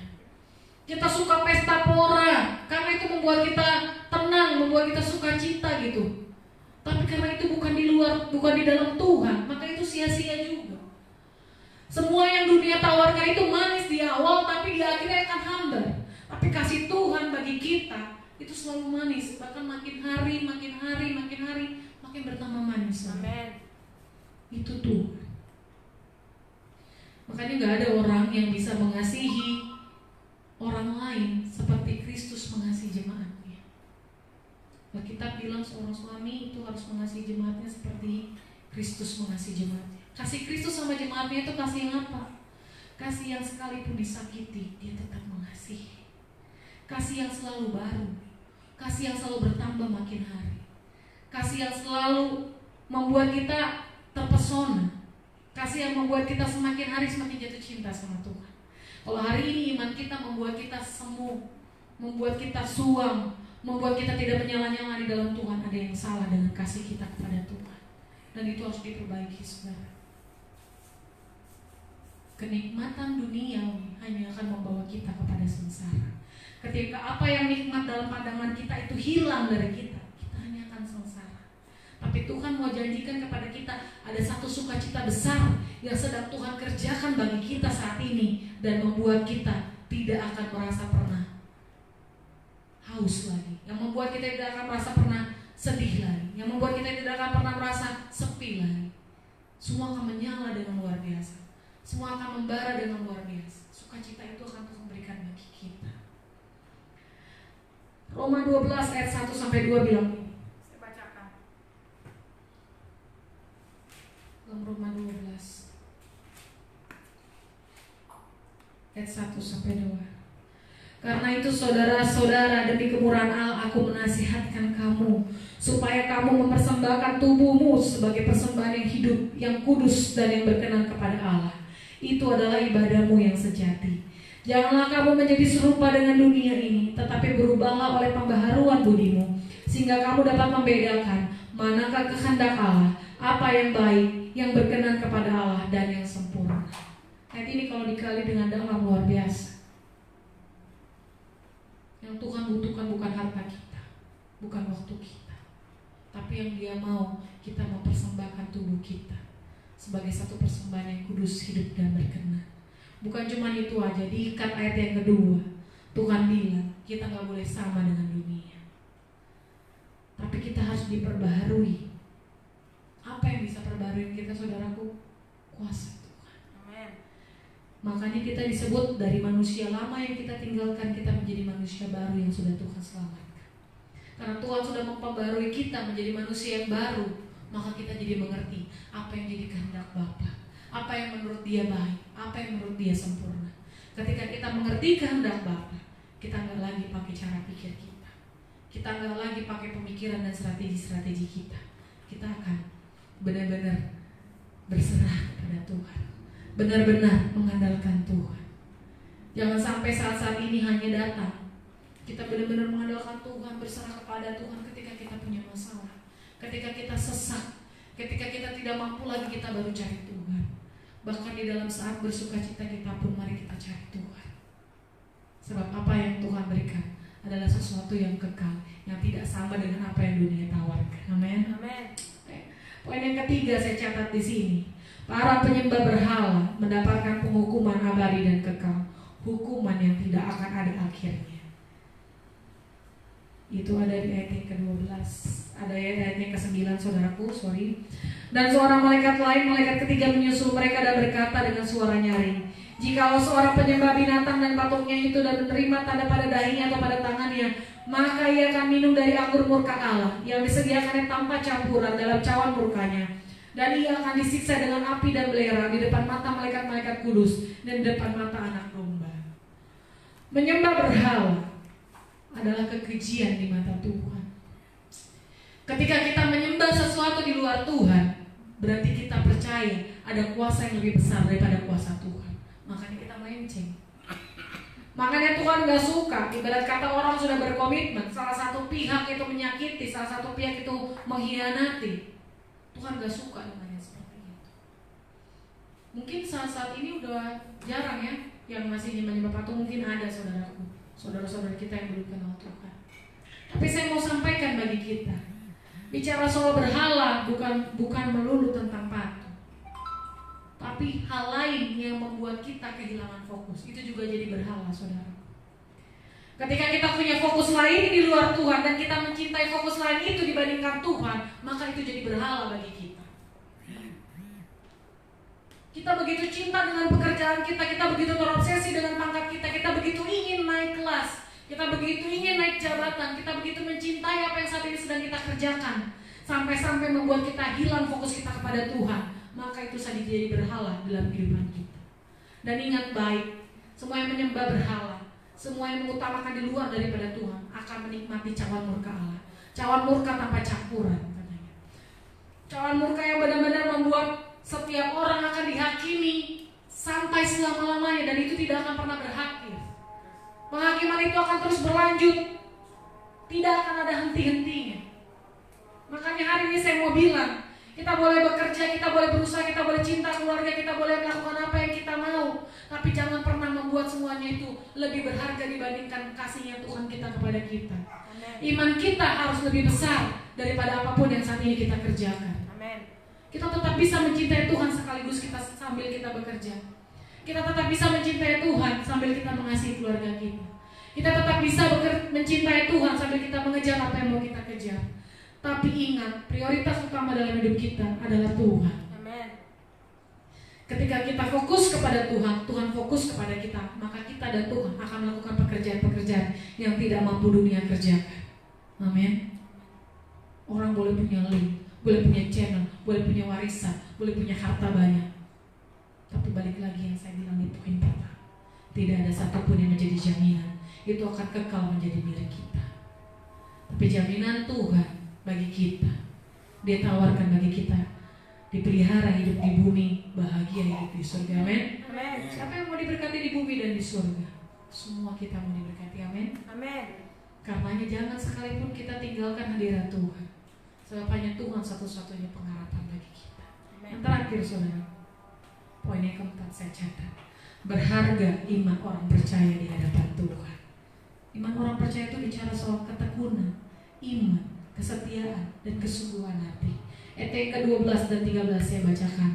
C: Kita suka pesta pora, karena itu membuat kita tenang, membuat kita sukacita gitu. Tapi karena itu bukan di luar, bukan di dalam Tuhan, maka itu sia-sia juga. Semua yang dunia tawarkan itu manis di awal, tapi di akhirnya akan hambar. Tapi kasih Tuhan bagi kita itu selalu manis, bahkan makin hari makin bertambah manis.
B: Amin.
C: Itu tuh. Makanya gak ada orang yang bisa mengasihi orang lain seperti Kristus mengasihi jemaatnya. Alkitab bilang seorang suami itu harus mengasihi jemaatnya seperti Kristus mengasihi jemaatnya. Kasih Kristus sama jemaatnya itu kasih yang apa? Kasih yang sekalipun disakiti, dia tetap mengasihi. Kasih yang selalu baru. Kasih yang selalu bertambah makin hari. Kasih yang selalu membuat kita terpesona. Kasih yang membuat kita semakin hari semakin jatuh cinta sama Tuhan. Kalau hari ini iman kita membuat kita semu, membuat kita suam, membuat kita tidak menyala-nyala di dalam Tuhan, ada yang salah dengan kasih kita kepada Tuhan. Dan itu harus diperbaiki, saudara. Kenikmatan duniawi hanya akan membawa kita kepada sengsara. Ketika apa yang nikmat dalam pandangan kita itu hilang dari kita, kita hanya akan sengsara. Tapi Tuhan mau janjikan kepada kita ada satu sukacita besar yang sedang Tuhan kerjakan bagi kita saat ini, dan membuat kita tidak akan merasa pernah haus lagi, yang membuat kita tidak akan merasa pernah sedih lagi, yang membuat kita tidak akan pernah merasa sepi lagi. Semua akan menyala dengan luar biasa, semua akan membara dengan luar biasa. Sukacita itu akan Tuhan berikan bagi kita. Roma 12 ayat 1-2 bilang,
B: Saya bacakan.
C: Roma 12 ayat 1-2. Karena itu saudara-saudara, demi kemurahan Allah aku menasihatkan kamu supaya kamu mempersembahkan tubuhmu sebagai persembahan yang hidup, yang kudus dan yang berkenan kepada Allah. Itu adalah ibadahmu yang sejati. Janganlah kamu menjadi serupa dengan dunia ini, tetapi berubahlah oleh pembaharuan budimu, sehingga kamu dapat membedakan manakah kehendak Allah, apa yang baik, yang berkenan kepada Allah, dan yang sempurna. Ayat ini kalau dikali dengan dalam luar biasa. Yang Tuhan butuhkan bukan harta kita, bukan waktu kita, tapi yang Dia mau kita mempersembahkan tubuh kita sebagai satu persembahan yang kudus, hidup, dan berkenan. Bukan cuma itu aja, diikat ayat yang kedua, Tuhan bilang kita gak boleh sama dengan dunia, tapi kita harus diperbaharui. Apa yang bisa perbaharui kita, saudaraku? Kuasa Tuhan.
B: Amin.
C: Makanya kita disebut dari manusia lama yang kita tinggalkan, kita menjadi manusia baru yang sudah Tuhan selamatkan. Karena Tuhan sudah memperbarui kita menjadi manusia yang baru, maka kita jadi mengerti apa yang jadi kehendak Bapa, apa yang menurut Dia baik, apa yang menurut Dia sempurna. Ketika kita mengerti kehendak Bapa, kita nggak lagi pakai cara pikir kita. kita nggak lagi pakai pemikiran dan strategi-strategi kita. Kita akan benar-benar berserah kepada Tuhan, benar-benar mengandalkan Tuhan. Jangan sampai saat-saat ini hanya datang, kita benar-benar mengandalkan Tuhan, berserah kepada Tuhan ketika kita punya masalah, ketika kita sesak, ketika kita tidak mampu lagi, kita baru cari Tuhan. Bahkan di dalam saat bersuka cita kita pun mari kita cari Tuhan. Sebab apa yang Tuhan berikan adalah sesuatu yang kekal, yang tidak sama dengan apa yang dunia tawarkan. Amin.
B: Amin.
C: Poin yang ketiga saya catat di sini. Para penyembah berhala mendapatkan penghukuman abadi dan kekal, hukuman yang tidak akan ada akhirnya. Itu ada di ayat yang ke-12. Ada ayatnya ke-9, saudaraku, Dan seorang malaikat lain, malaikat ketiga menyusul mereka dan berkata dengan suara nyaring, jikalau seorang penyembah binatang dan patungnya itu dan menerima tanda pada dahinya atau pada tangannya, maka ia akan minum dari anggur murka Allah yang disediakannya tanpa campuran dalam cawan murkanya. Dan ia akan disiksa dengan api dan belerang di depan mata malaikat-malaikat kudus dan di depan mata anak domba. Menyembah berhala adalah kekejian di mata Tuhan. Ketika kita menyembah sesuatu di luar Tuhan, berarti kita percaya ada kuasa yang lebih besar daripada kuasa Tuhan. Makanya kita melenceng. Makanya Tuhan gak suka, ibarat kata orang sudah berkomitmen, salah satu pihak itu menyakiti, salah satu pihak itu mengkhianati. Tuhan gak suka dengan yang seperti itu. Mungkin saat-saat ini udah jarang ya yang masih menyembah patung, mungkin ada saudaraku, saudara-saudara kita yang belum kenal Tuhan. Tapi saya mau sampaikan bagi kita, bicara soal berhala bukan melulu tentang patung, tapi hal lain yang membuat kita kehilangan fokus, itu juga jadi berhala, saudara. Ketika kita punya fokus lain di luar Tuhan dan kita mencintai fokus lain itu dibandingkan Tuhan, maka itu jadi berhala bagi kita. Kita begitu cinta dengan pekerjaan kita, kita begitu terobsesi dengan pangkat kita begitu ingin naik kelas, kita begitu ingin naik jabatan, kita begitu mencintai apa yang saat ini sedang kita kerjakan, sampai-sampai membuat kita hilang fokus kita kepada Tuhan, maka itu saja jadi berhala dalam kehidupan kita. Dan ingat baik, semua yang menyembah berhala, semua yang mengutamakan di luar daripada Tuhan akan menikmati cawan murka Allah. Cawan murka tanpa campuran katanya. Cawan murka yang benar-benar membuat setiap orang akan dihakimi sampai selama-lamanya, dan itu tidak akan pernah berakhir. Penghakiman itu akan terus berlanjut, tidak akan ada henti-hentinya. Makanya hari ini saya mau bilang, kita boleh bekerja, kita boleh berusaha, kita boleh cinta keluarga, kita boleh melakukan apa yang kita mau, tapi jangan pernah membuat semuanya itu lebih berharga dibandingkan kasihnya Tuhan kita kepada kita.
B: Amen.
C: Iman kita harus lebih besar daripada apapun yang saat ini kita kerjakan.
B: Amen.
C: Kita tetap bisa mencintai Tuhan sekaligus kita sambil kita bekerja. Kita tetap bisa mencintai Tuhan sambil kita mengasihi keluarga kita. Kita tetap bisa mencintai Tuhan sambil kita mengejar apa yang mau kita kejar. Tapi ingat, prioritas utama dalam hidup kita adalah Tuhan.
B: Amen.
C: Ketika kita fokus kepada Tuhan, Tuhan fokus kepada kita, maka kita dan Tuhan akan melakukan pekerjaan-pekerjaan yang tidak mampu dunia kerjakan. Amin. Orang boleh punya link, boleh punya channel, boleh punya warisan, boleh punya harta banyak. Tapi balik lagi yang saya bilang di poin pertama, tidak ada satupun yang menjadi jaminan itu akan kekal menjadi milik kita. Tapi jaminan Tuhan bagi kita, Dia tawarkan bagi kita, dipelihara hidup di bumi, bahagia hidup di surga. Amin.
B: Amen.
C: Siapa yang mau diberkati di bumi dan di surga? Semua kita mau diberkati. Amin.
B: Amen.
C: Karenanya jangan sekalipun kita tinggalkan hadirat Tuhan, sebab hanya Tuhan satu-satunya pengharapan bagi kita. Yang terakhir, saudara, poin yang keempat saya catat, berharga iman orang percaya di hadapan Tuhan. Iman orang percaya itu bicara soal ketekunan, iman, kesetiaan, dan kesungguhan hati. Ayat yang ke-12 dan 13 saya bacakan.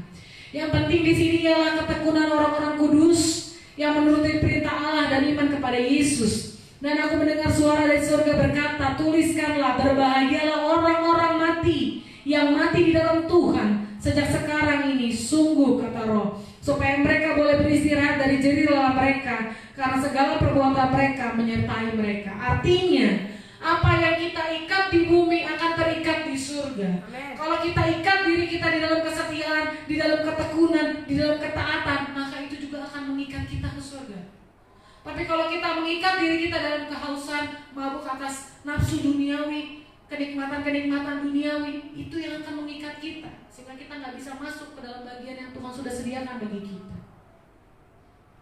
C: Yang penting di sini ialah ketekunan orang-orang kudus yang menuruti perintah Allah dan iman kepada Yesus. Dan aku mendengar suara dari surga berkata, tuliskanlah, berbahagialah orang-orang mati yang mati di dalam Tuhan sejak sekarang ini, sungguh kata Roh, supaya mereka boleh beristirahat dari jerih lelah mereka, karena segala perbuatan mereka menyertai mereka. Artinya, apa yang kita ikat di bumi akan terikat di surga.
B: Amen.
C: Kalau kita ikat diri kita di dalam kesetiaan, di dalam ketekunan, di dalam ketaatan, maka itu juga akan mengikat kita ke surga. Tapi kalau kita mengikat diri kita dalam kehausan, mabuk atas nafsu duniawi, kenikmatan-kenikmatan duniawi, itu yang akan mengikat kita, sehingga kita nggak bisa masuk ke dalam bagian yang Tuhan sudah sediakan bagi kita.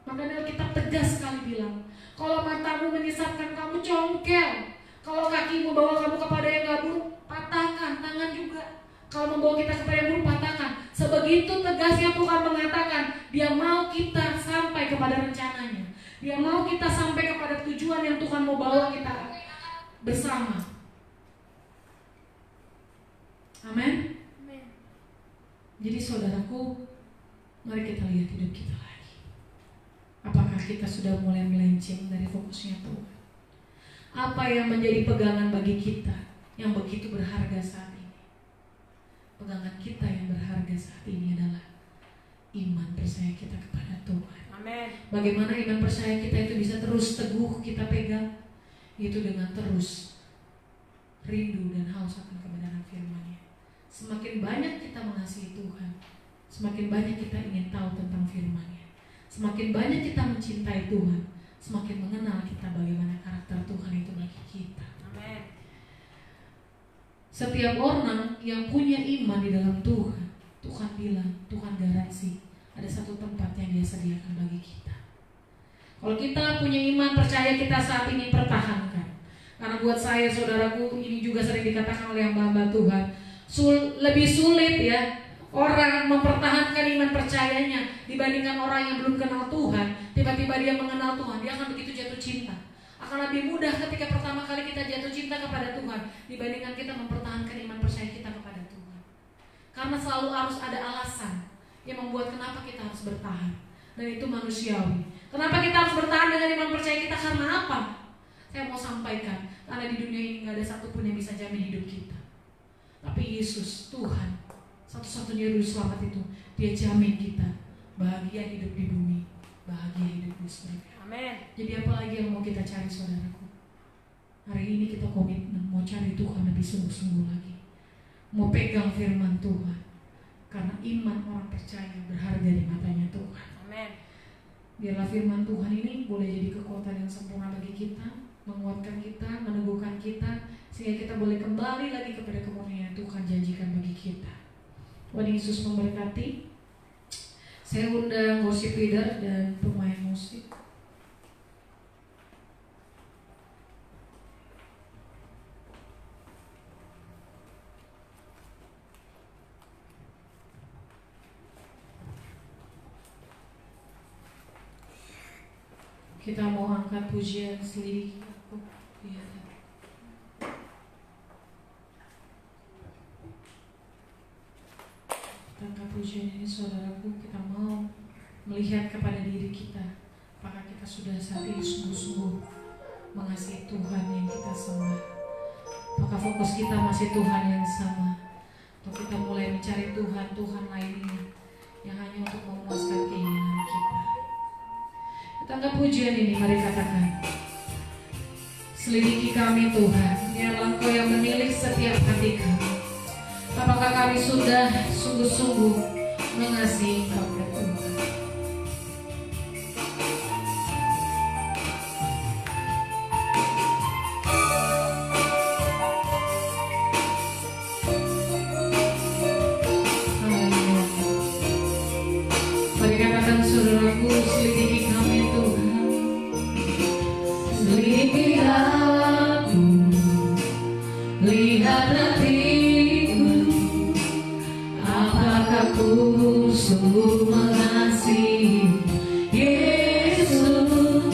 C: Makanya kita tegas sekali bilang, kalau matamu menyesatkan kamu, congkel. Kalau kakimu bawa kamu kepada yang gak buruk, patahkan. Tangan juga, kalau membawa kita kepada yang buruk, patahkan. Sebegitu tegasnya Tuhan mengatakan, Dia mau kita sampai kepada rencananya. Dia mau kita sampai kepada tujuan yang Tuhan mau bawa kita bersama. Amin. Jadi saudaraku, mari kita lihat hidup kita lagi. Apakah kita sudah mulai melenceng dari fokusnya Tuhan? Apa yang menjadi pegangan bagi kita yang begitu berharga saat ini? Pegangan kita yang berharga saat ini adalah iman percaya kita kepada Tuhan.
B: Amin.
C: Bagaimana iman percaya kita itu bisa terus teguh kita pegang? Itu dengan terus rindu dan haus akan kebenaran firman-Nya. Semakin banyak kita mengasihi Tuhan, semakin banyak kita ingin tahu tentang firman-Nya. Semakin banyak kita mencintai Tuhan, semakin mengenal kita bagaimana karakter Tuhan itu bagi kita.
B: Amin.
C: Setiap orang yang punya iman di dalam Tuhan, Tuhan bilang, Tuhan garansi ada satu tempat yang Dia sediakan bagi kita. Kalau kita punya iman percaya, kita saat ini pertahankan. Karena buat saya, saudaraku, ini juga sering dikatakan oleh hamba-hamba Tuhan, lebih sulit ya orang mempertahankan iman percayanya dibandingkan orang yang belum kenal Tuhan. Tiba-tiba dia mengenal Tuhan, dia akan begitu jatuh cinta. Akan lebih mudah ketika pertama kali kita jatuh cinta kepada Tuhan dibandingkan kita mempertahankan iman percaya kita kepada Tuhan. Karena selalu harus ada alasan yang membuat kenapa kita harus bertahan, dan itu manusiawi. Kenapa kita harus bertahan dengan iman percaya kita? Karena apa? Saya mau sampaikan, karena di dunia ini gak ada satupun yang bisa jamin hidup kita. Tapi Yesus, Tuhan, satu-satunya juru selamat itu, Dia jamin kita bahagia hidup di bumi, bahagia hidup di surga.
B: Amin.
C: Jadi apa lagi yang mau kita cari, saudaraku? Hari ini kita komitmen mau cari Tuhan lebih sungguh-sungguh lagi, mau pegang firman Tuhan, karena iman orang percaya berharga di matanya Tuhan.
B: Amin.
C: Biarlah firman Tuhan ini boleh jadi kekuatan yang sempurna bagi kita, menguatkan kita, meneguhkan kita, sehingga kita boleh kembali lagi kepada kemurnian Tuhan janjikan bagi kita. Tuhan Yesus memberkati. Saya undang worship leader dan pemain musik. Kita mau angkat pujian Selidiki Aku. Iya. Kita angkat pujian ini, saudaraku. Kita mau melihat kepada diri kita. Apakah kita sudah saat ini sungguh-sungguh mengasihi Tuhan yang kita sembah? Apakah fokus kita masih Tuhan yang sama? Atau kita mulai mencari Tuhan lainnya yang hanya untuk memuaskan keinginan kita? Kita angkat pujian ini, mari katakan, selidiki kami Tuhan, biarlah Engkau yang menilik setiap hati kami. Apakah kami sudah sungguh-sungguh mengasihi Engkau ya Tuhan? Mari katakan, saudaraku, selidiki kami Tuhan. Selidiki aku, lihat hatiku, apakah ku sungguh mengasihi Yesus,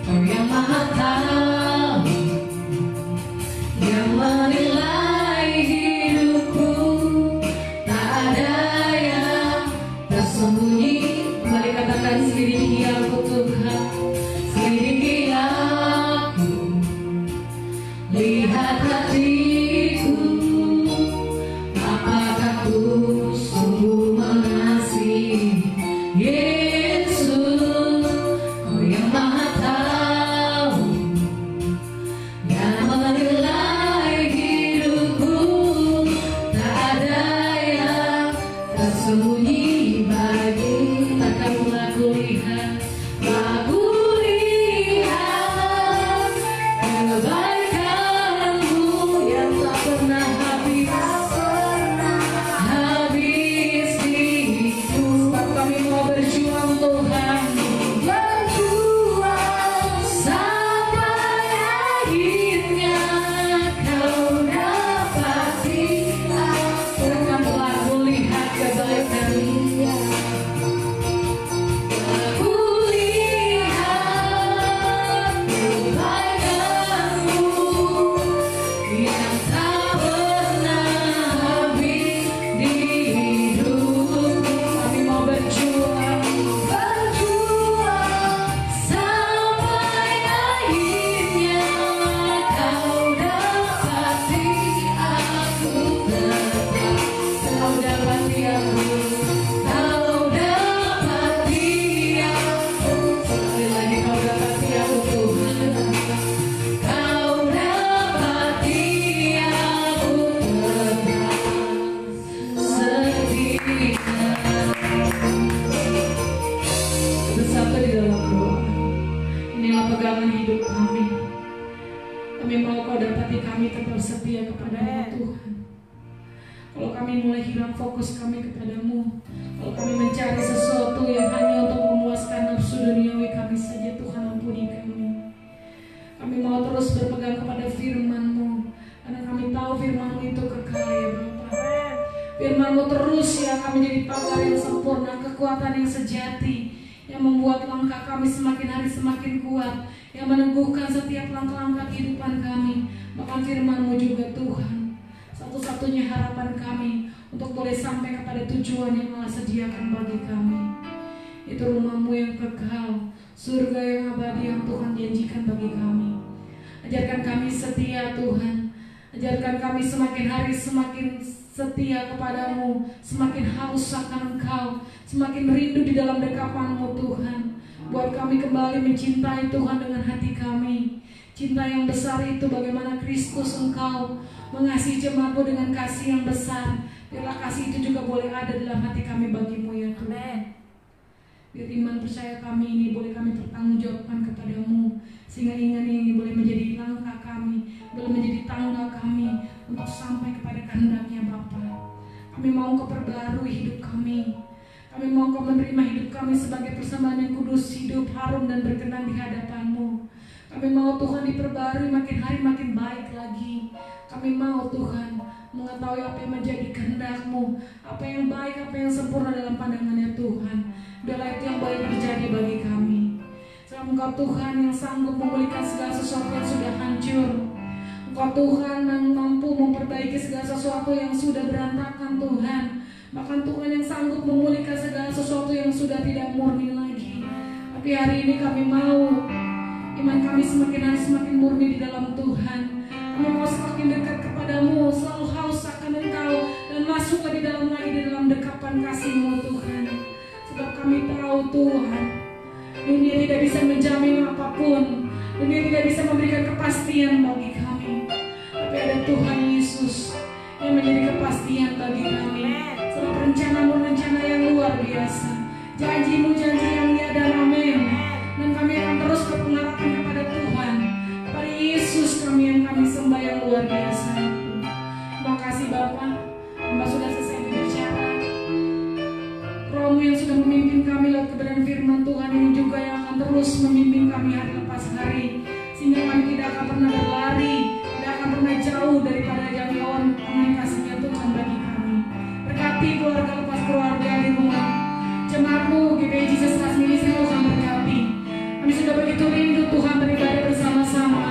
C: Kau yang Maha Tahu, yang menilai hidupku, tak ada yang tersembunyi. Mari katakan, selidiki aku Tuhan, selidiki aku, lihat hatiku, apakah ku sungguh mengasihi Yesus, Kau yang Maha Tahu, yang menilai hidupku, tak ada yang tersembunyi bagi. Takkan pernah kulihat lagu hidup kami. Kami mau Kau dapati kami tetap setia kepada-Mu Tuhan. Kalau kami mulai hilang fokus kami kepadamu, kalau kami mencari sesuatu yang hanya untuk memuaskan nafsu duniawi kami saja, Tuhan ampuni kami. Kami mau terus berpegang kepada firman-Mu, karena kami tahu firman-Mu itu kekal ya Bapa. Firman-Mu terus yang kami jadi pagar yang sempurna, kekuatan yang sejati, yang membuat langkah kami semakin hari semakin kuat, yang meneguhkan setiap langkah-langkah kehidupan kami. Bahkan firman-Mu juga Tuhan, satu-satunya harapan kami untuk boleh sampai kepada tujuan yang Allah sediakan bagi kami. Itu rumah-Mu yang kekal, surga yang abadi yang Tuhan janjikan bagi kami. Ajarkan kami setia Tuhan, ajarkan kami semakin hari semakin setia kepadamu, semakin haus akan Engkau, semakin rindu di dalam dekapan-Mu Tuhan. Buat kami kembali mencintai Tuhan dengan hati kami. Cinta yang besar itu bagaimana Kristus Engkau mengasihi jemaat-Mu dengan kasih yang besar. Biarlah kasih itu juga boleh ada dalam hati kami bagi-Mu ya Tuhan. Biar iman percaya kami ini boleh kami pertanggungjawabkan kepadamu, sehingga iman ini boleh menjadi langkah kami, boleh menjadi tangga kami untuk sampai kepada kehendak-Nya Bapa. Kami mau Kau perbarui hidup kami. Kami mau Kau menerima hidup kami sebagai persembahan yang kudus, hidup, harum dan berkenan di hadapan-Mu. Kami mau Tuhan diperbarui makin hari makin baik lagi. Kami mau Tuhan mengetahui apa yang menjadi kehendak-Mu, apa yang baik, apa yang sempurna dalam pandangan-Nya Tuhan. Biarlah itu yang boleh terjadi bagi kami. Sebab Engkau Tuhan yang sanggup memulihkan segala sesuatu yang sudah hancur. Engkau Tuhan yang mampu memperbaiki segala sesuatu yang sudah berantakan Tuhan. Bahkan Tuhan yang sanggup memulihkan segala sesuatu yang sudah tidak murni lagi. Tapi hari ini kami mau iman kami semakin hari semakin murni di dalam Tuhan. Kami mau semakin dekat kepadamu, selalu haus akan Engkau, dan masuk lebih dalam lagi di dalam dekapan kasih-Mu Tuhan. Sebab kami tahu Tuhan, dunia tidak bisa menjamin apapun, dunia tidak bisa memberikan kepastian bagi kami. Tapi ada Tuhan Yesus yang menjadi kepastian bagi kami. Sebab rencana-Mu rencana yang luar biasa, janji-Mu janji yang ya dan amin. Dan kami akan terus berpengharapan kepada Tuhan, kepada Yesus kami yang kami sembah yang luar biasa. Terima kasih Bapa, Hamba sudah selesai berbicara. Roh-Mu yang sudah memimpin kami lewat kebenaran firman Tuhan ini juga yang akan terus memimpin kami hari lepas hari, sehingga kami tidak akan pernah berlari, tidak akan pernah jauh daripada jangkauan mengenai kasih-Nya Tuhan bagi kami. Berkati keluarga lepas keluarga di rumah, jemaat-Mu GPI Jesus Trust Ministry Tuhan berkati. Kami sudah begitu rindu Tuhan beribadah bersama-sama.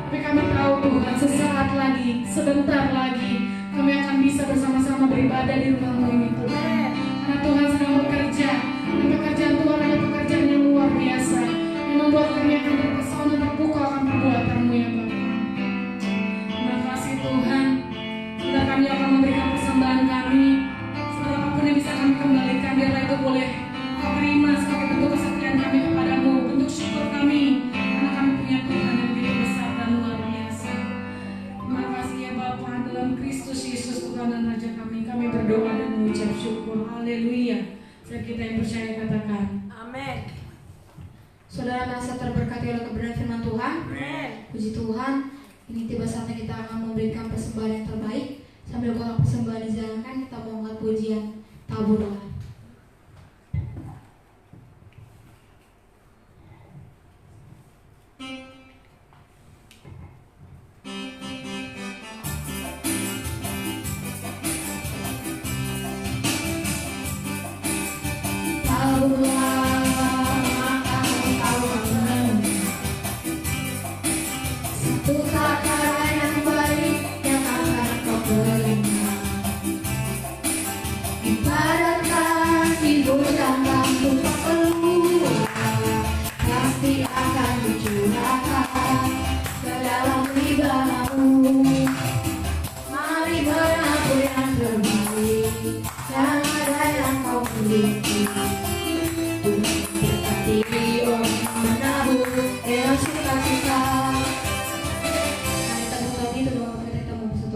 C: Tapi kami tahu Tuhan sesaat lagi, sebentar lagi kami akan bisa bersama-sama beribadah di rumah-Mu ini Tuhan. Karena Tuhan sedang bekerja, dan pekerjaan Tuhan adalah pekerjaan yang luar biasa, yang membuat kami akan terpesona terpukau akan perbuatan-Mu ya Bapa. Terima kasih Tuhan. Sebentar kami akan memberikan persembahan kami. Segala apapun yang bisa kami kembalikan, biarlah itu boleh Kau terima sebagai bentuk kesetiaan kami kepadamu, bentuk syukur kami, karena kami punya Tuhan yang begitu besar dan luar biasa. Terima kasih ya Bapa, dalam Kristus Yesus Tuhan dan Raja kami berdoa dan mengucap syukur. Haleluya. Setiap kita yang percaya katakan
B: Amin.
A: Saudara merasa terberkati oleh kebenaran firman Tuhan.
B: Amin.
A: Puji Tuhan. Ini tiba saatnya kita akan memberikan persembahan yang terbaik. Sambil kotak persembahan dijalankan, kita mau angkat pujian taburan.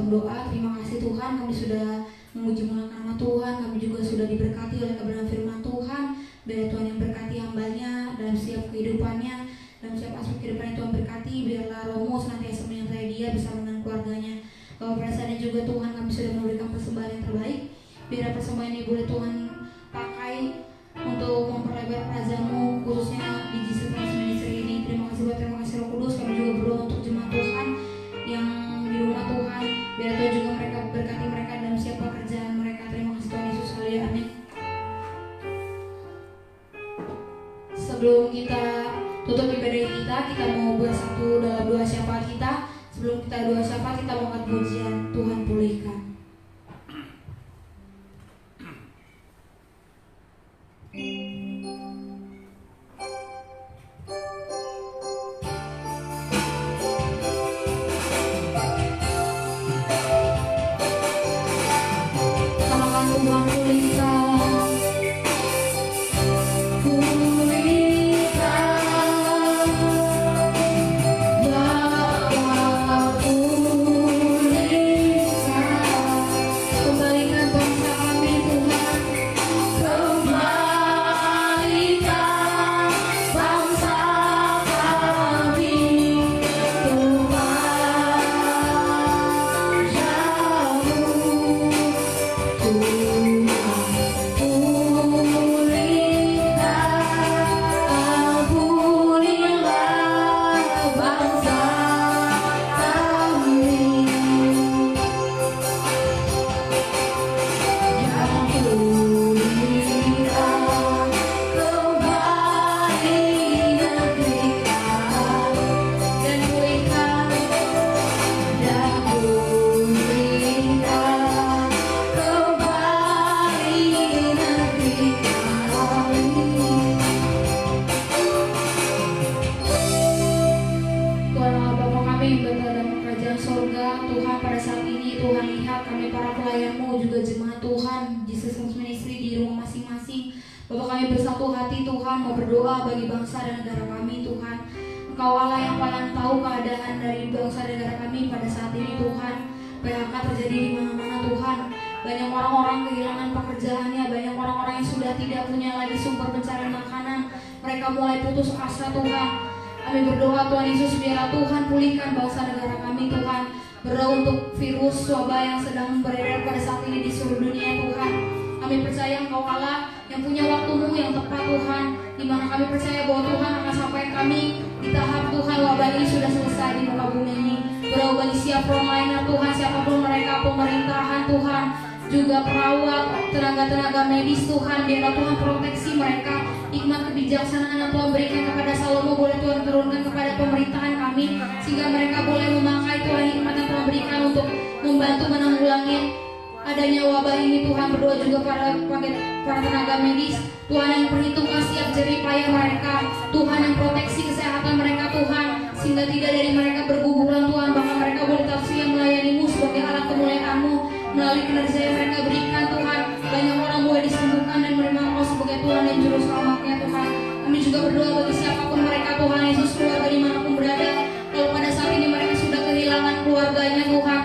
A: Doa, terima kasih Tuhan, kami sudah memuji mengangkat nama Tuhan, kami juga sudah diberkati oleh kebenaran firman Tuhan. Biar Tuhan yang berkati hambanya dalam setiap kehidupannya, dalam setiap aspek kehidupan Tuhan berkati. Biarlah Romo senantiasa menyertai dia bersama dengan keluarganya. Bapak pada saatnya juga Tuhan kami sudah memberikan persembahan yang terbaik. Biar persembahan ini boleh Tuhan pakai untuk memperlebar kerajaan-Mu khususnya di Jesus Christ Ministry ini. Terima kasih Roh Kudus. Kami juga berdoa untuk jemaat Tuhan yang di rumah Tuhan. Biar Tuhan juga mereka berkati mereka dalam setiap pekerjaan mereka. Terima kasih Tuhan Yesus. Haleluya. Amin. Sebelum kita tutup ibadah kita mau bersatu dalam doa syafaat kita. Sebelum kita doa syafaat, kita mau angkat pujian Tuhan pulihkan. Katakan Tuhan pulihkan. Juga perawat, tenaga-tenaga medis Tuhan, biarlah Tuhan proteksi mereka. Hikmat kebijaksanaan yang Tuhan berikan kepada Salomo boleh Tuhan turunkan kepada pemerintahan kami, sehingga mereka boleh memakai Tuhan hikmat yang Tuhan berikan untuk membantu menanggulangi adanya wabah ini. Tuhan berdoa juga para tenaga medis Tuhan yang perhitungkan setiap jerih payah mereka, Tuhan yang proteksi kesehatan mereka Tuhan, sehingga tidak dari mereka berguguran Tuhan, bahkan mereka boleh tetap setia melayani-Mu sebagai alat kemuliaan-Mu. Melalui kinerja yang mereka berikan Tuhan, banyak orang boleh disembuhkan dan menerima Engkau sebagai Tuhan dan Juru Selamatnya Tuhan. Kami juga berdoa bagi siapapun mereka Tuhan Yesus, keluarga dimanapun berada, kalau pada saat ini mereka sudah kehilangan keluarganya Tuhan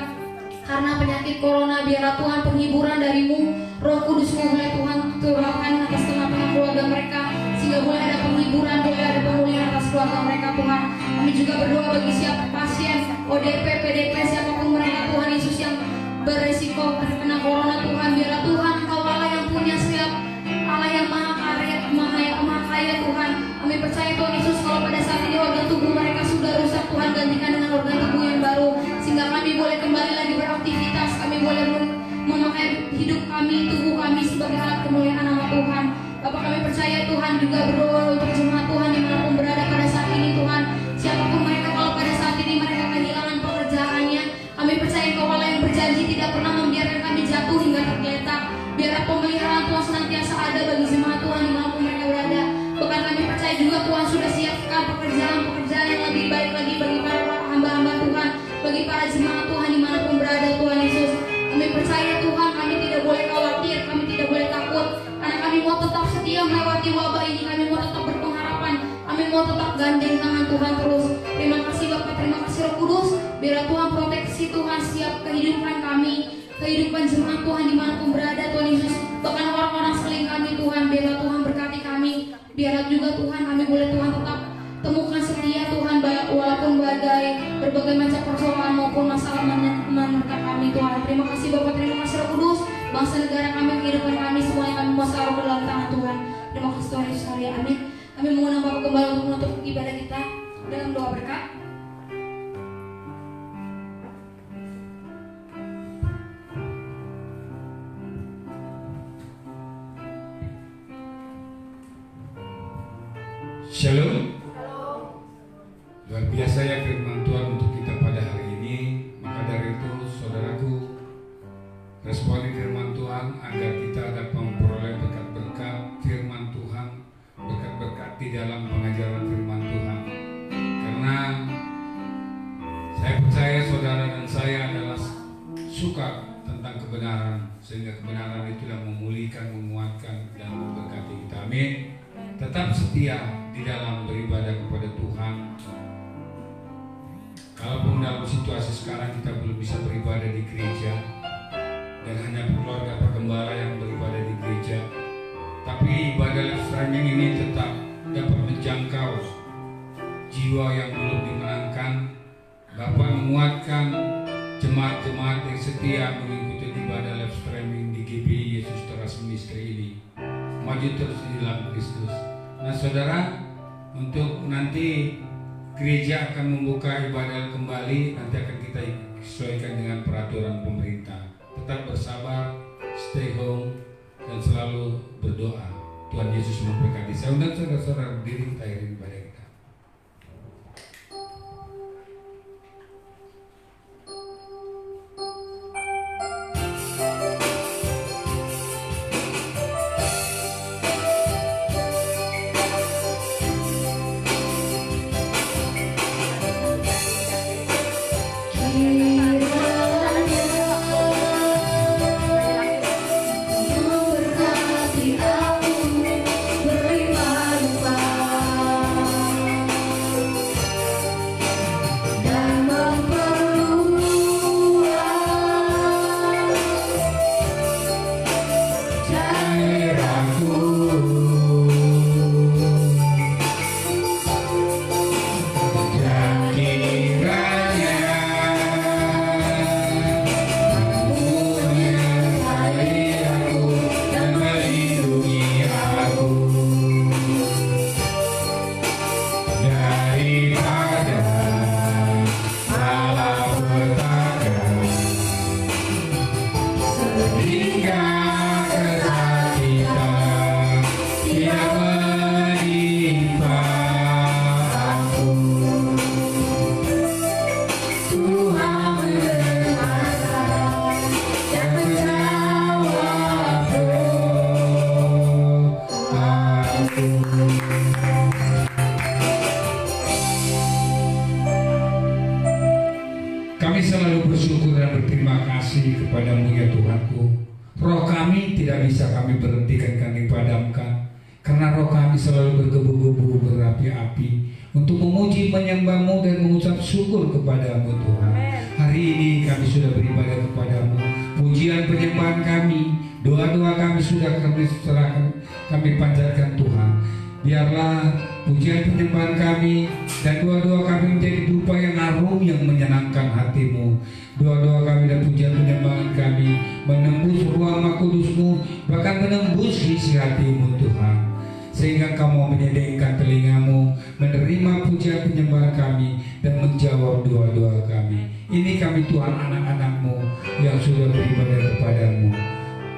A: karena penyakit corona, biarlah Tuhan penghiburan dari-Mu, Roh Kudus-Mu boleh Tuhan turunkan atas tengah-tengah keluarga mereka, sehingga boleh ada penghiburan, boleh ada pemulihan atas keluarga mereka Tuhan. Kami juga berdoa bagi siapa pasien ODP, PDP, siapapun mereka Tuhan Yesus yang beresiko terkena corona Tuhan, biarlah Tuhan Engkau Allah yang punya setiap, Allah yang maha kaya Tuhan. Kami percaya Tuhan Yesus, kalau pada saat ini organ tubuh mereka sudah rusak Tuhan, gantikan dengan organ tubuh yang baru, sehingga kami boleh kembali lagi beraktivitas, kami boleh memakai hidup kami, tubuh kami sebagai alat kemuliaan nama Tuhan. Bapak, kami percaya Tuhan juga berdoa untuk jemaat Tuhan dimanapun berada pada saat ini Tuhan, siapapun mereka, kalau pada saat ini mereka kehilangan pekerjaannya, kami percaya Engkau Allah yang berjanji tidak pernah membiarkan kami jatuh hingga tergeletak. Biarlah pemeliharaan Tuhan senantiasa ada bagi jemaat Tuhan dimanapun mereka berada. Bahkan kami percaya juga Tuhan sudah siapkan pekerjaan-pekerjaan yang lebih baik lagi bagi para hamba-hamba Tuhan, bagi para jemaat Tuhan dimanapun berada Tuhan Yesus. Kami percaya Tuhan, kami tidak boleh khawatir, kami tidak boleh takut, karena kami mau tetap setia melewati wabah ini, kami mau tetap berpengharapan, kami mau tetap gandeng tangan Tuhan terus. Terima kasih Bapak, terima kasih Roh Kudus. Biarlah Tuhan proteksi Tuhan setiap kehidupan kami, kehidupan jemaat Tuhan dimanapun berada Tuhan Yesus. Bahkan orang-orang sekeliling kami Tuhan, biarlah Tuhan berkati kami. Biarlah juga Tuhan kami boleh Tuhan tetap Temukan setia Tuhan, walaupun berbagai macam persoalan maupun masalah menerka kami Tuhan. Terima kasih Bapak, terima kasih Roh Kudus. Bangsa negara kami, kehidupan kami, semuanya kami mau taruh ke dalam tangan Tuhan. Terima kasih Tuhan Yesus, haleluya, amin. Kami mengundang Bapak kembali untuk menutup ibadah kita dalam doa berkat.
D: Shalom. Luar biasa ya firman Tuhan untuk kita pada hari ini. Maka dari itu saudaraku, responi firman Tuhan agar kita dapat memperoleh berkat-berkat firman Tuhan, berkat-berkat di dalam pengajaran firman Tuhan. Karena saya percaya saudara dan saya adalah suka tentang kebenaran, sehingga kebenaran itu yang memulihkan, menguatkan, dan memberkati kita. Amin. Tetap setia di dalam beribadah kepada Tuhan. Kalaupun dalam situasi sekarang kita belum bisa beribadah di gereja dan hanya keluarga Pak Gembala yang beribadah di gereja, tapi ibadah live streaming ini tetap dapat menjangkau jiwa yang belum dimenangkan. Bapak menguatkan jemaat-jemaat yang setia mengikuti ibadah live streaming di GBI Yesus Teras Ministry ini, maju terus di dalam Kristus. Nah saudara, untuk nanti gereja akan membuka ibadah kembali, nanti akan kita sesuaikan dengan peraturan pemerintah. Tetap bersabar, stay home, dan selalu berdoa. Tuhan Yesus memberkati. Saya undang saudara-saudara berdiri, kita akhiri ibadah kita. Kami selalu bersyukur dan berterima kasih kepadamu ya Tuhanku. Roh kami tidak bisa kami berhentikan, kami padamkan, karena roh kami selalu bergebu-gebu, berapi-api untuk memuji, menyembahmu dan mengucap syukur kepadamu Tuhan. Hari ini kami sudah beribadah kepadamu. Pujian penyembahan kami, doa-doa kami sudah kami serahkan, kami panjatkan Tuhan. Biarlah pujian penyembahan kami dan doa-doa kami menjadi dupa yang harum yang menyenangkan hatimu. Doa-doa kami dan pujian penyembahan kami menembus ruang kudus-Mu, bahkan menembus isi hatimu Tuhan. Sehingga kamu menyediakan telingamu menerima pujian penyembahan kami dan menjawab doa-doa kami. Ini kami Tuhan, anak-anak-Mu yang sudah beribadah kepadamu.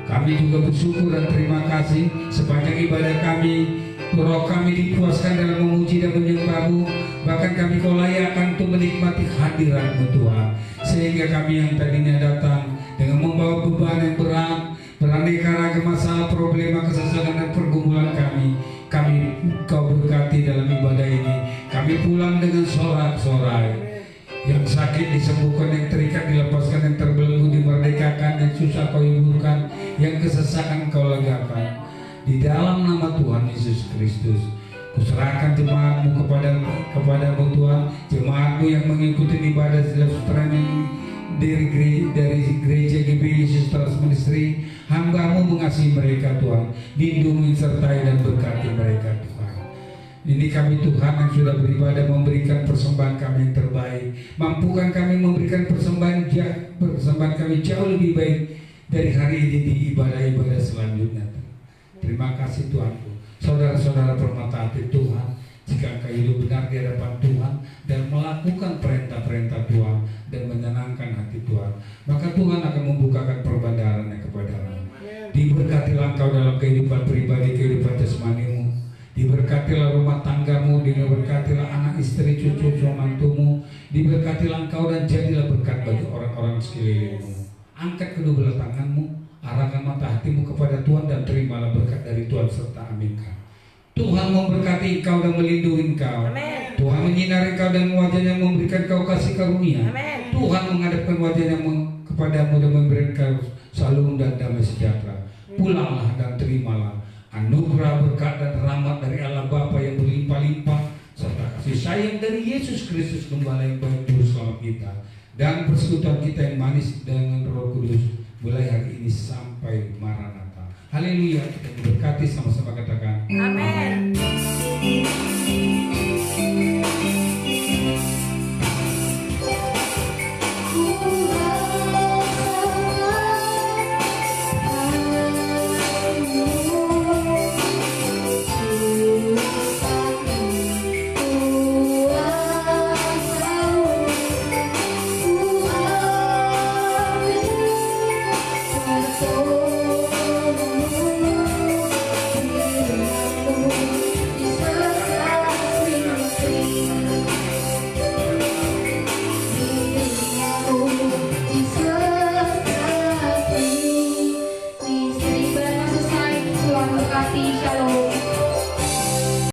D: Kami juga bersyukur dan terima kasih sepanjang ibadah kami. Roh kami dipuaskan dalam memuji dan menyembah-Mu. Bahkan kami kau layakkan untuk menikmati hadirat-Mu Tuhan. Sehingga kami yang tadinya datang dengan membawa beban yang berat, beraneka ragam masalah, problema, kesesakan dan pergumulan kami kau berkati dalam ibadah ini. Kami pulang dengan sorak-sorai. Yang sakit disembuhkan, yang terikat dilepaskan, yang terbelenggu dimerdekakan, yang susah kau hiburkan, yang kesesakan kau legakan. Di dalam nama Tuhan Yesus Kristus, kuserahkan jemaat-Mu kepadamu Tuhan, jemaat-Mu yang mengikuti ibadah live streaming dari gereja GBI Yesus Teras Ministry. Hamba-Mu mengasihi mereka Tuhan, lindungi, sertai dan berkati mereka Tuhan. Ini kami Tuhan yang sudah beribadah memberikan persembahan kami yang terbaik. Mampukan kami memberikan persembahan kami jauh lebih baik dari hari ini di ibadah-ibadah selanjutnya. Terima kasih Tuhanku. Saudara-saudara permata hati Tuhan, jika engkau hidup benar di hadapan Tuhan dan melakukan perintah-perintah Tuhan dan menyenangkan hati Tuhan, maka Tuhan akan membukakan perbandarannya kepadamu. Diberkatilah engkau dalam kehidupan pribadi, kehidupan jasmanimu. Diberkatilah rumah tanggamu, diberkatilah anak istri, cucu, mantumu. Diberkatilah engkau dan jadilah berkat bagi orang-orang sekelilingmu. Angkat kedua belah tanganmu, arahkan mata hatimu kepada Tuhan dan terimalah berkat dari Tuhan serta aminkan. Tuhan memberkati engkau dan melindungi engkau.
B: Amin.
D: Tuhan menyinari engkau dan wajahnya memberikan engkau kasih karunia.
B: Amin.
D: Tuhan menghadapkan wajahnya kepadamu dan memberikan engkau shalom dan damai sejahtera. Pulanglah dan terimalah anugerah, berkat dan rahmat dari Allah Bapa yang berlimpah-limpah serta kasih sayang dari Yesus Kristus Gembala yang baik juru selamat kita dan persekutuan kita yang manis dengan Roh Kudus mulai hari ini sampai Maranatha. Haleluya, kita diberkati sama-sama katakan
B: Amin.
A: Shalom.